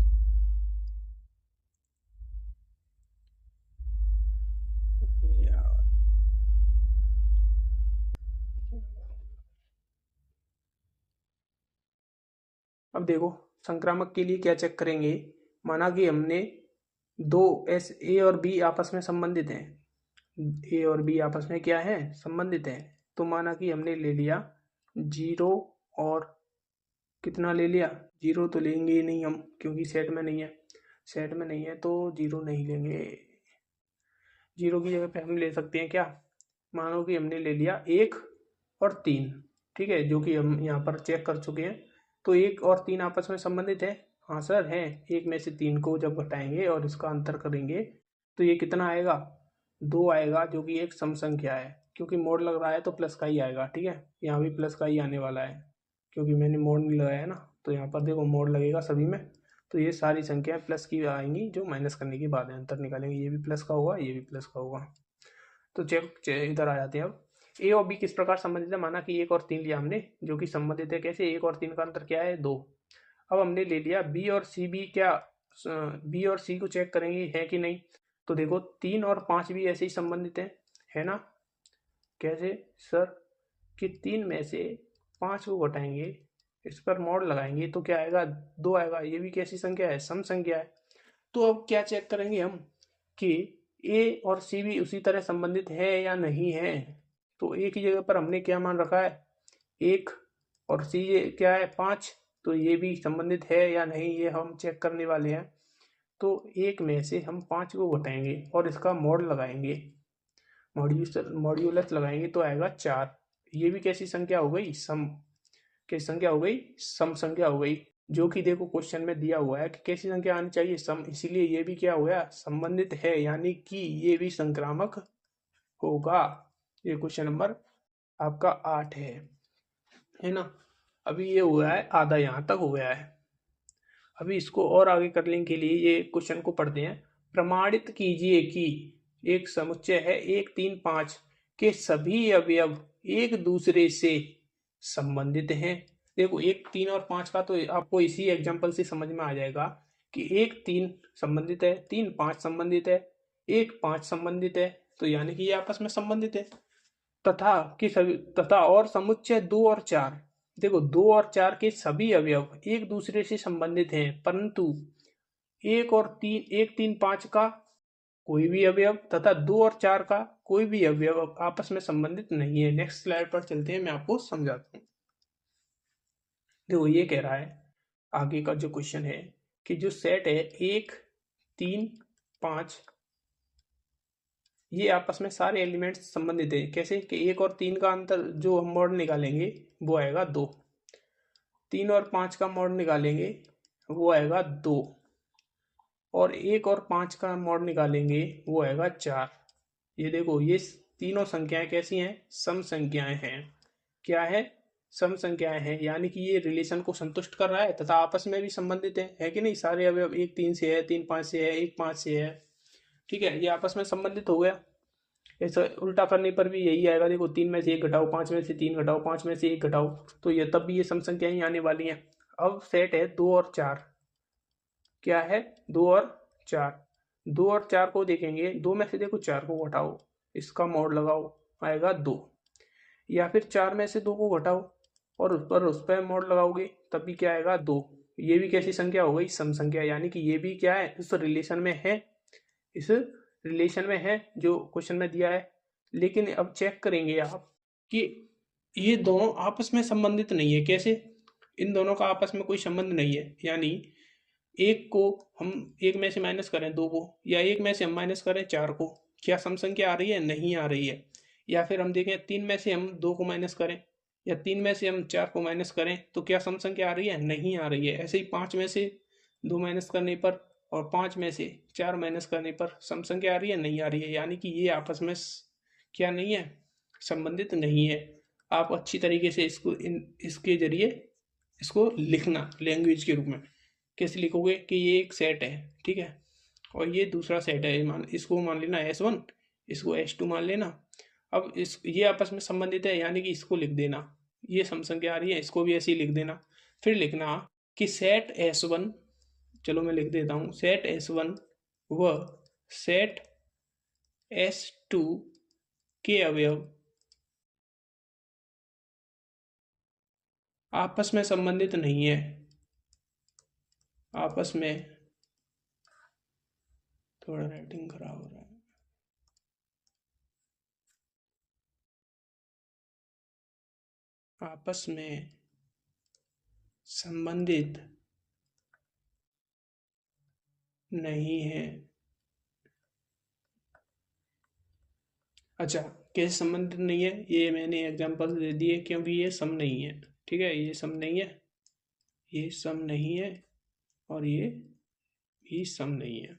अब देखो संक्रामक के लिए क्या चेक करेंगे। माना कि हमने दो एस ए और बी आपस में संबंधित हैं, ए और बी आपस में क्या है, संबंधित है। तो माना कि हमने ले लिया 0 और कितना ले लिया, 0 तो लेंगे ही नहीं हम क्योंकि सेट में नहीं है, सेट में नहीं है तो 0 नहीं लेंगे। 0 की जगह पे हम ले सकते हैं क्या, मानो कि हमने ले लिया 1 और 3, ठीक है, जो कि हम यहाँ पर चेक कर चुके हैं। तो 1 और 3 आपस में संबंधित है, हाँ सर है। 1 में से 3 को जब घटाएंगे और इसका अंतर करेंगे तो ये कितना आएगा, 2 आएगा, जो कि एक सम संख्या है। क्योंकि मोड लग रहा है तो प्लस का ही आएगा, ठीक है, यहाँ भी प्लस का ही आने वाला है क्योंकि मैंने मोड नहीं लगाया है ना। तो यहाँ पर देखो मोड लगेगा सभी में, तो ये सारी संख्याएं प्लस की आएंगी जो माइनस करने के बाद अंतर निकालेंगे, ये भी प्लस का होगा, ये भी प्लस का होगा। तो इधर आ जाते हैं। अब ए और बी किस प्रकार संबंधित है, माना कि 1 और 3 लिया हमने जो कि संबंधित है कैसे, 1 और 3 का अंतर क्या है, 2। अब हमने ले लिया बी और सी, भी क्या बी और सी को चेक करेंगे है कि नहीं। तो देखो 3 और 5 भी ऐसे ही संबंधित है ना। कैसे सर, कि 3 में से 5 को घटाएंगे, इस पर मोड लगाएंगे तो क्या आएगा, 2 आएगा। ये भी कैसी संख्या है, सम संख्या है। तो अब क्या चेक करेंगे हम कि ए और सी भी उसी तरह संबंधित है या नहीं है। तो ए की जगह पर हमने क्या मान रखा है, 1, और सी ये क्या है, 5। तो ये भी संबंधित है या नहीं ये हम चेक करने वाले हैं। तो 1 में से हम 5 को घटाएंगे और इसका मोड लगाएंगे, मॉड्यूलस लगाएंगे तो आएगा 4। ये भी कैसी संख्या हो गई, सम, कैसी संख्या हो गई, सम संख्या हो गई। जो कि देखो क्वेश्चन में दिया हुआ है कि कैसी संख्या आनी चाहिए, सम, इसीलिए ये भी क्या हो गया, संबंधित है, यानी कि ये भी संक्रामक होगा। ये क्वेश्चन नंबर आपका 8 है ना। अभी ये हुआ है आधा, यहाँ तक हो गया है। अभी इसको और आगे करने के लिए ये क्वेश्चन को पढ़ते हैं। प्रमाणित कीजिए कि एक समुच्चय है 1, 3, 5 के सभी अवयव एक दूसरे से संबंधित हैं। देखो 1, 3 और 5 का तो आपको इसी एग्जांपल से समझ में आ जाएगा कि 1, 3 संबंधित है, 3, 5 संबंधित है, 1, 5 संबंधित है, तो यानी कि ये आपस में संबंधित है। तथा और समुच्चय 2 और 4, देखो 2 और 4 के सभी अवयव एक दूसरे से संबंधित हैं, परंतु 1 और 3, 1, 3, 5 का कोई भी अवयव तथा 2 और 4 का कोई भी अवयव आपस में संबंधित नहीं है। नेक्स्ट स्लाइड पर चलते हैं, मैं आपको समझाता हूँ। देखो ये कह रहा है आगे का जो क्वेश्चन है कि जो सेट है 1, 3, 5, ये आपस में सारे एलिमेंट्स संबंधित है। कैसे कि 1 और 3 का अंतर जो हम मॉड निकालेंगे वो आएगा 2, 3 और 5 का मॉड निकालेंगे वो आएगा 2, और 1 और 5 का मॉड निकालेंगे वो आएगा 4। ये देखो ये तीनों संख्याएं कैसी हैं, सम संख्याएं हैं। क्या है, सम संख्याएं हैं, यानी कि ये रिलेशन को संतुष्ट कर रहा है तथा आपस में भी संबंधित है कि नहीं। सारे अवयव 1, 3 से है, 3, 5 से है, 1, 5 से है, ठीक है, ये आपस में संबंधित हो गया। ऐसा उल्टा करने पर भी यही आएगा। देखो 3 में से 1 घटाओ, 5 में से 3 घटाओ, 5 में से 1 घटाओ, तो ये तब भी ये सम संख्या ही आने वाली हैं। अब सेट है 2 और 4, क्या है, 2 और 4, 2 और 4 को देखेंगे, 2 में से देखो 4 को घटाओ, इसका मोड लगाओ, आएगा 2। या फिर 4 में से 2 को घटाओ और उस पर मोड लगाओगे तब भी क्या आएगा, 2। ये भी कैसी संख्या हो गई, सम संख्या, यानी कि ये भी क्या है, इस रिलेशन में है, इस रिलेशन में है जो क्वेश्चन में दिया है। लेकिन अब चेक करेंगे आप कि ये दोनों आपस में संबंधित नहीं है। कैसे, इन दोनों का आपस में कोई संबंध नहीं है, यानी एक को हम एक में से माइनस करें 2 को, या एक में से हम माइनस करें 4 को, क्या सम संख्या आ रही है, नहीं आ रही है। या फिर हम देखें 3 में से हम 2 को माइनस करें या 3 में से हम 4 को माइनस करें तो क्या सम संख्या आ रही है, नहीं आ रही है। ऐसे ही 5 में से 2 माइनस करने पर और 5 में से 4 माइनस करने पर सम संख्या आ रही है, नहीं आ रही है, यानी कि ये आपस में क्या नहीं है, संबंधित नहीं है। आप अच्छी तरीके से इसको इसके जरिए इसको लिखना लैंग्वेज के रूप में। कैसे लिखोगे कि ये एक सेट है, ठीक है, और ये दूसरा सेट है, इसको मान लेना S1, इसको S2 मान लेना। अब इस ये आपस में संबंधित है, यानी कि इसको लिख देना, ये सम संख्या आ रही है, इसको भी ऐसे ही लिख देना। फिर लिखना कि सेट S1, चलो मैं लिख देता हूँ, सेट S1 व सेट S2 के अवयव आपस में संबंधित नहीं है। आपस में, थोड़ा राइटिंग खराब हो रहा है, आपस में संबंधित नहीं है। अच्छा, कैसे संबंधित नहीं है, ये मैंने एग्जांपल दे दिए क्योंकि ये सम नहीं है। ठीक है, ये सम नहीं है, ये सम नहीं है, और ये भी सम नहीं है।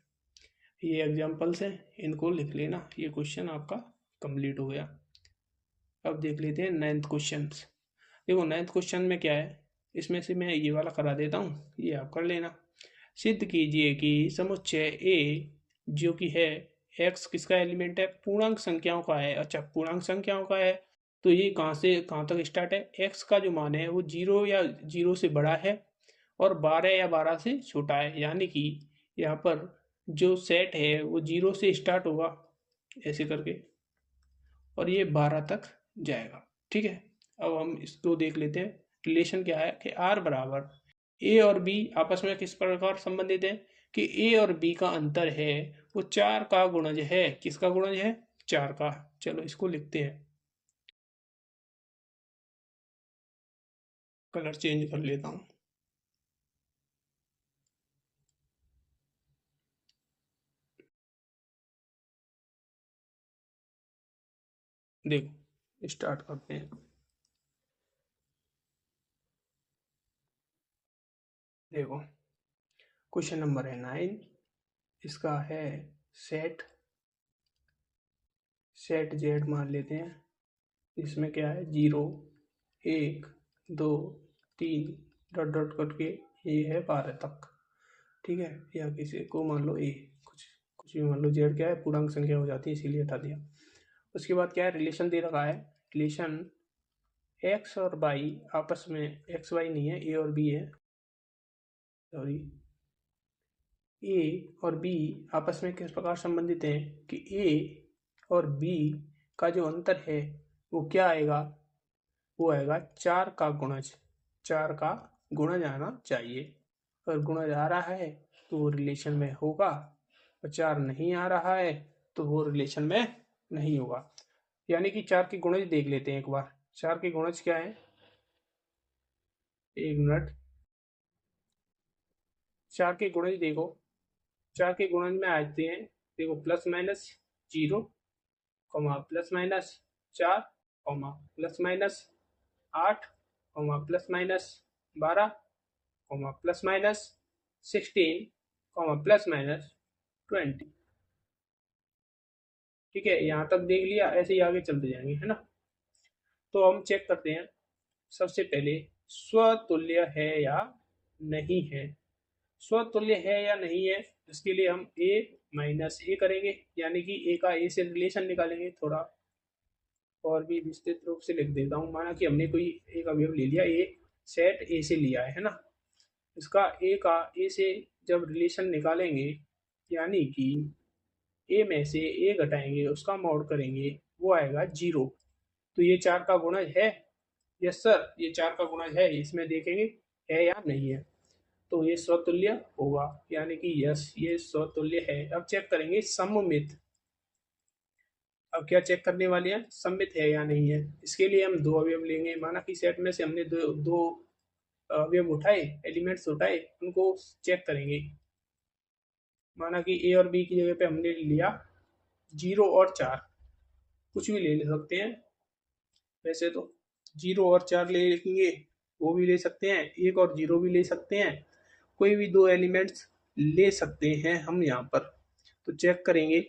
ये एग्जांपल्स हैं, इनको लिख लेना। ये क्वेश्चन आपका कंप्लीट हो गया। अब देख लेते हैं नाइन्थ क्वेश्चन। देखो नाइन्थ क्वेश्चन में क्या है, इसमें से मैं ये वाला करा देता हूँ, ये आप कर लेना। सिद्ध कीजिए कि समुच्चय ए जो कि है एक्स किसका एलिमेंट है, पूर्णांक संख्याओं का है। अच्छा, पूर्णांक संख्याओं का है तो ये कहाँ से कहाँ तक स्टार्ट है, एक्स का जो मान है वो 0 या 0 से बड़ा है और 12 या 12 से छोटा है। यानी कि यहाँ पर जो सेट है वो 0 से स्टार्ट होगा ऐसे करके, और ये 12 तक जाएगा। ठीक है, अब हम इसको देख लेते हैं। रिलेशन क्या है कि आर बराबर ए और बी आपस में किस प्रकार संबंधित है कि ए और बी का अंतर है वो 4 का गुणज है। किसका गुणज है, 4 का। चलो इसको लिखते हैं, कलर चेंज कर लेता हूँ। देखो स्टार्ट करते हैं। देखो क्वेश्चन नंबर है 9, इसका है सेट सेट जेड मान लेते हैं। इसमें क्या है 0 1 2 3 डॉट डॉट करके ये है 12 तक। ठीक है, या किसी को मान लो ए, कुछ कुछ भी मान लो। जेड क्या है, पूर्णांक संख्या हो जाती है इसीलिए हटा दिया। उसके बाद क्या है, रिलेशन दे रखा है। रिलेशन एक्स और वाई आपस में, एक्स वाई नहीं है, ए और बी है, सॉरी, ए और बी आपस में किस प्रकार संबंधित हैं कि ए और बी का जो अंतर है वो क्या आएगा, वो आएगा 4 का गुणज। 4 का गुणज आना चाहिए। अगर गुणज आ रहा है तो वो रिलेशन में होगा, और 4 नहीं आ रहा है तो वो रिलेशन में नहीं होगा। यानी कि 4 के गुणज देख लेते हैं एक बार। 4 के गुणज क्या है, एक मिनट। 4 के गुणज देखो, 4 के गुणज में आते हैं, देखो plus minus 0, plus minus 4, plus minus 8, plus minus 12, plus minus 16, plus minus 20। ठीक है, यहाँ तक देख लिया, ऐसे ही आगे चलते जाएंगे, है ना। तो हम चेक करते हैं सबसे पहले, स्वतुल्य है या नहीं है। स्वतुल्य है या नहीं है, इसके लिए हम ए माइनस ए करेंगे, यानी कि ए का ए से रिलेशन निकालेंगे। थोड़ा और भी विस्तृत रूप से लिख देता हूँ। माना कि हमने कोई एक अवयव ले लिया, ए सेट ए से लिया है ना। इसका ए का ए से जब रिलेशन निकालेंगे, यानी कि ए में से ए घटाएंगे, उसका मॉड करेंगे, वो आएगा 0। तो ये 4 का गुणज है, यस सर, ये 4 का गुणज है। इसमें देखेंगे है या नहीं है, तो ये स्वतुल्य होगा, यानी कि यस ये स्वतुल्य है। अब चेक करेंगे सममित। अब क्या चेक करने वाले हैं, सममित है या नहीं है। इसके लिए हम दो अवयव लेंगे। माना कि सेट में से हमने दो दो अवयव उठाए, एलिमेंट्स उठाए, उनको चेक करेंगे। माना कि ए और बी की जगह पे हमने लिया 0 और 4, कुछ भी ले सकते हैं वैसे तो। 0 और 4 ले लेंगे, वो भी ले सकते हैं, 1 और 0 भी ले सकते हैं, कोई भी दो एलिमेंट्स ले सकते हैं हम यहाँ पर। तो चेक करेंगे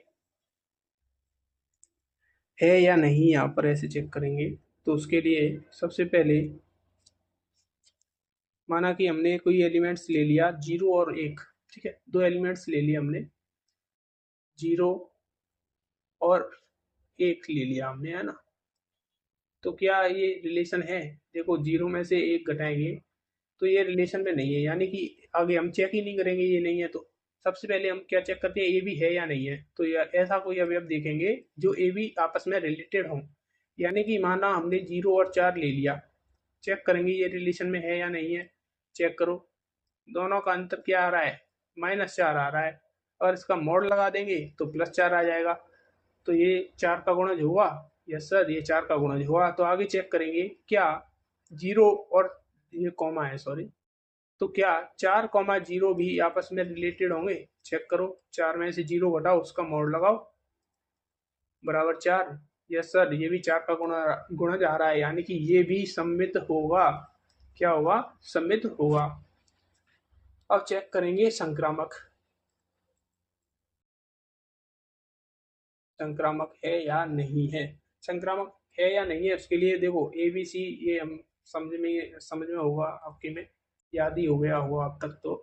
है या नहीं, यहाँ पर ऐसे चेक करेंगे। तो उसके लिए सबसे पहले माना कि हमने कोई एलिमेंट्स ले लिया 0 और 1। ठीक है, दो एलिमेंट्स ले लिया हमने, 0 और 1 ले लिया हमने, है ना। तो क्या ये रिलेशन है, देखो 0 में से 1 घटाएंगे तो ये रिलेशन में नहीं है, यानी कि आगे हम चेक ही नहीं करेंगे, ये नहीं है तो। सबसे पहले हम क्या चेक करते हैं, ए बी है या नहीं है। तो यार ऐसा कोई अवयव देखेंगे जो ए बी आपस में रिलेटेड हो। यानी कि माना हमने 0 और 4 ले लिया, चेक करेंगे ये रिलेशन में है या नहीं है। चेक करो, दोनों का अंतर क्या आ रहा है, -4 आ रहा है, और इसका मोड लगा देंगे तो +4 आ जाएगा। तो ये 4 का गुणज हुआ। यस सर, ये 4 का गुणज हुआ। तो आगे चेक करेंगे क्या जीरो और ये कॉमा है, सॉरी, तो क्या 4, 0 भी आपस में रिलेटेड होंगे? चेक करो, 4 में से 0 घटाओ, उसका मोड लगाओ, बराबर 4। यस सर, ये भी 4 का गुणज आ रहा है, यानी कि ये भी सममित होगा। क्या होगा? सममित होगा। अब चेक करेंगे संक्रामक, संक्रामक है या नहीं है। संक्रामक है या नहीं है, उसके लिए देखो ए बी सी, ये हम समझ में होगा, आपके में याद ही हो गया होगा अब तक तो,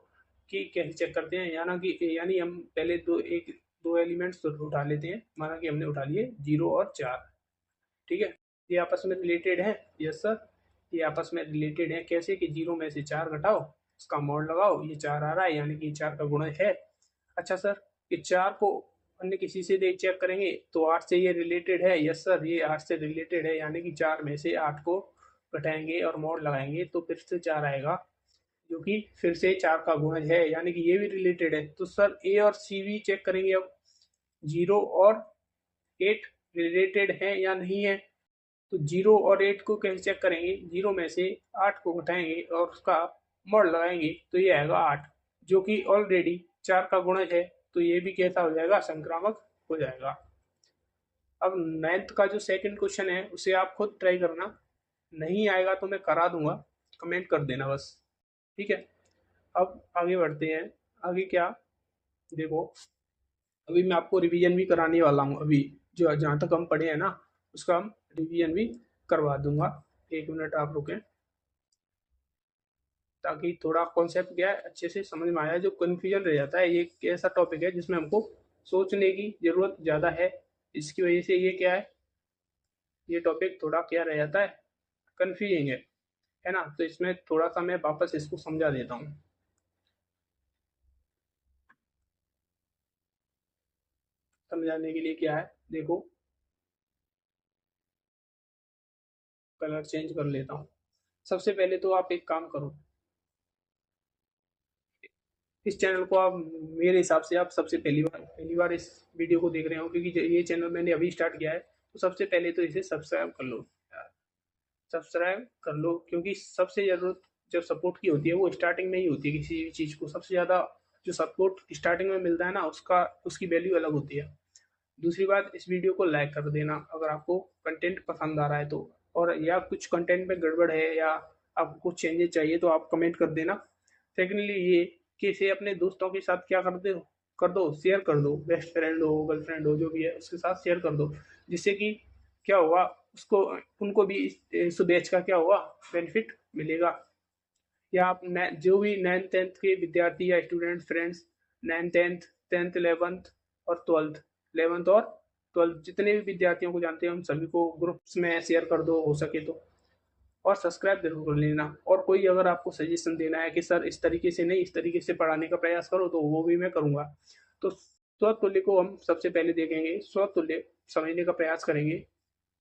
कि कैसे चेक करते हैं। यानी हम पहले दो एलिमेंट्स तो उठा लेते हैं। माना कि हमने उठा लिए 0 और 4, ठीक है। ये आपस में रिलेटेड है। यस सर, ये आपस में रिलेटेड है। कैसे कि 0 में से 4 घटाओ, उसका मोड लगाओ, ये 4 आ रहा है, यानी कि 4 का गुणज है। अच्छा सर, ये 4 को अन्य किसी से दे चेक करेंगे तो 8 से ये रिलेटेड है। यस सर, ये 8 से रिलेटेड है, यानी कि 4 में से 8 को घटाएंगे और मोड लगाएंगे तो फिर से 4 आएगा, जो कि फिर से 4 का गुणज है, यानी कि ये भी रिलेटेड है। तो सर ए और सी भी चेक करेंगे अब, 0 और 8 रिलेटेड है या नहीं है। तो 0 और 8 को कैसे चेक करेंगे? 0 में से 8 को घटाएंगे और उसका मोड लगाएंगे तो ये आएगा 8, जो कि ऑलरेडी 4 का गुणज है। तो ये भी कैसा हो जाएगा? संक्रामक हो जाएगा। अब 9th का जो सेकंड क्वेश्चन है उसे आप खुद ट्राई करना, नहीं आएगा तो मैं करा दूंगा, कमेंट कर देना बस, ठीक है। अब आगे बढ़ते हैं। आगे क्या, देखो, अभी मैं आपको रिवीजन भी कराने वाला हूँ। अभी जो जहाँ तक हम पढ़े हैं ना, उसका हम रिवीजन भी करवा दूंगा। 1 मिनट आप रुकें, ताकि थोड़ा कॉन्सेप्ट क्या है अच्छे से समझ में आया। जो कन्फ्यूजन रह जाता है, ये एक ऐसा टॉपिक है जिसमें हमको सोचने की ज़रूरत ज़्यादा है। इसकी वजह से ये क्या है, ये टॉपिक थोड़ा क्या रह जाता है, कन्फ्यूजिंग है ना। तो इसमें थोड़ा सा मैं वापस इसको समझा देता हूँ। समझाने के लिए क्या है, देखो, कलर चेंज कर लेता हूँ। सबसे पहले तो आप एक काम करो, इस चैनल को आप, मेरे हिसाब से आप सबसे पहली बार इस वीडियो को देख रहे हो, क्योंकि ये चैनल मैंने अभी स्टार्ट किया है। तो सबसे पहले तो इसे सब्सक्राइब कर लो, सब्सक्राइब कर लो, क्योंकि सबसे ज़रूरत जब सपोर्ट की होती है वो स्टार्टिंग में ही होती है। किसी भी चीज़ को सबसे ज़्यादा जो सपोर्ट स्टार्टिंग में मिलता है ना, उसका उसकी वैल्यू अलग होती है। दूसरी बात, इस वीडियो को लाइक कर देना अगर आपको कंटेंट पसंद आ रहा है तो, और या कुछ कंटेंट में गड़बड़ है या आपको कुछ चेंजेस चाहिए तो आप कमेंट कर देना। सेकेंडली ये कि इसे अपने दोस्तों के साथ क्या कर दो, शेयर कर दो। बेस्ट फ्रेंड हो, गर्लफ्रेंड हो, जो भी है उसके साथ शेयर कर दो, जिससे कि क्या होगा, उसको उनको भी इस बैच का क्या होगा, बेनिफिट मिलेगा। या आप जो भी 9th 10th के विद्यार्थी या student friends, 9th 10th 10th 11th और 12th, 11th और 12th जितने भी विद्यार्थियों को जानते हैं उन सभी को ग्रुप्स में शेयर कर दो हो सके तो, और सब्सक्राइब जरूर कर लेना। और कोई अगर आपको सजेशन देना है कि सर इस तरीके से नहीं, इस तरीके से पढ़ाने का प्रयास करो, तो वो भी मैं करूँगा। तो स्वतुल्य को हम सबसे पहले देखेंगे, स्वतुल्य समझने का प्रयास करेंगे,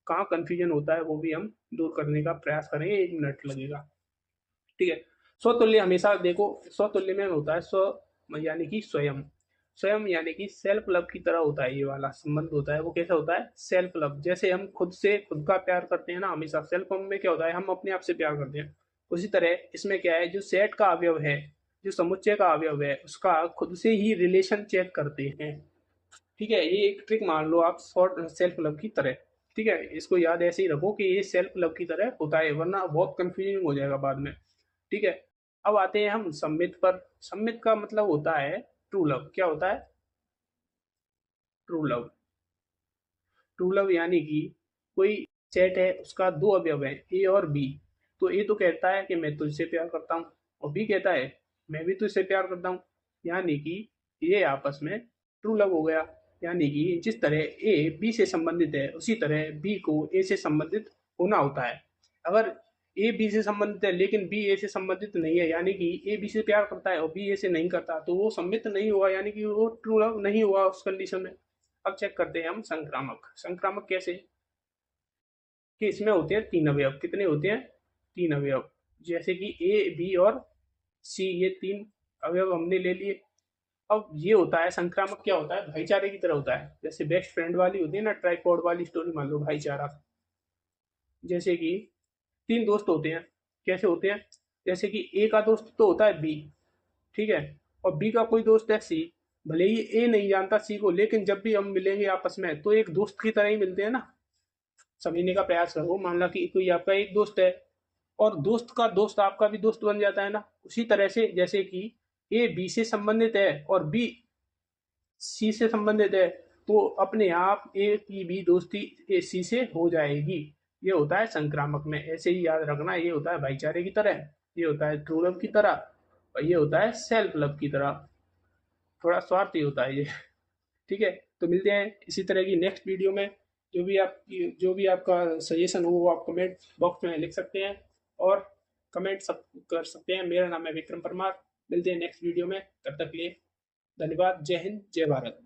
कहाँ कन्फ्यूजन होता है वो भी हम दूर करने का प्रयास करेंगे। 1 मिनट लगेगा, ठीक है। स्वतुल्य हमेशा देखो, स्वतुल्य में होता है स्व यानी कि स्वयं, स्वयं यानी कि सेल्फ लव की तरह होता है। ये वाला संबंध होता है वो कैसा होता है, सेल्फ लव। जैसे हम खुद से खुद का प्यार करते हैं ना, हमेशा सेल्फ लव में क्या होता है, हम अपने आप से प्यार करते हैं। उसी तरह इसमें क्या है, जो सेट का अवयव है, जो समुच्चय का अवयव है, उसका खुद से ही रिलेशन चेक करते हैं, ठीक है। ये एक ट्रिक मान लो आप, शॉर्ट सेल्फ लव की तरह, ठीक है। इसको याद ऐसे ही रखो कि ये सेल्फ लव की तरह होता है, वरना बहुत कंफ्यूजिंग हो जाएगा बाद में, ठीक है। अब आते हैं हम सम्मित पर। सम्मित का मतलब होता है ट्रू लव। क्या होता है? True love. ट्रू लव यानी कि कोई सेट है, उसका दो अवयव है, ए और बी। तो ए तो कहता है कि मैं तुझसे प्यार करता हूँ, और बी कहता है मैं भी तुझसे प्यार करता हूँ, यानी कि ये आपस में ट्रू लव हो गया। यानी कि जिस तरह ए बी से संबंधित है, उसी तरह बी को ए से संबंधित होना होता है। अगर ए बी से संबंधित है लेकिन बी ए से संबंधित नहीं है, यानी कि ए बी से प्यार करता है और बी ए से नहीं करता, तो वो सम्मित नहीं हुआ, यानी कि वो ट्रू लव नहीं हुआ उस कंडीशन में। अब चेक करते हैं हम संक्रामक। संक्रामक कैसे, कि इसमें होते हैं 3 अवयव। कितने होते हैं? 3 अवयव। जैसे कि ए बी और सी, ये 3 अवयव हमने ले लिए। अब ये होता है संक्रामक, क्या होता है, भाईचारे की तरह होता है। जैसे बेस्ट फ्रेंड वाली होती है ना, ट्राइपॉड वाली स्टोरी, मान लो भाईचारा। जैसे कि तीन दोस्त होते हैं, कैसे होते हैं, जैसे कि ए का दोस्त तो होता है बी, ठीक है, और बी का कोई दोस्त है सी। भले ही ए नहीं जानता सी को, लेकिन जब भी हम मिलेंगे आपस में तो एक दोस्त की तरह ही मिलते हैं ना। समझने का प्रयास करो, मान ला कि कोई आपका एक दोस्त है और दोस्त का दोस्त आपका भी दोस्त बन जाता है ना। उसी तरह से जैसे कि ए बी से संबंधित है और बी सी से संबंधित है, तो अपने आप ए की भी दोस्ती ए सी से हो जाएगी। ये होता है संक्रामक में, ऐसे ही याद रखना। ये होता है भाईचारे की तरह, ये होता है ट्रू लव की तरह, और ये होता है सेल्फ लव की तरह। थोड़ा स्वार्थी होता है ये। ठीक है, तो मिलते हैं इसी तरह की नेक्स्ट वीडियो में। जो भी आपका सजेशन हो वो आप कमेंट बॉक्स में लिख सकते हैं और कमेंट सब कर सकते हैं। मेरा नाम है विक्रम परमार। मिलते हैं नेक्स्ट वीडियो में, तब तक के लिए धन्यवाद। जय हिंद, जय भारत।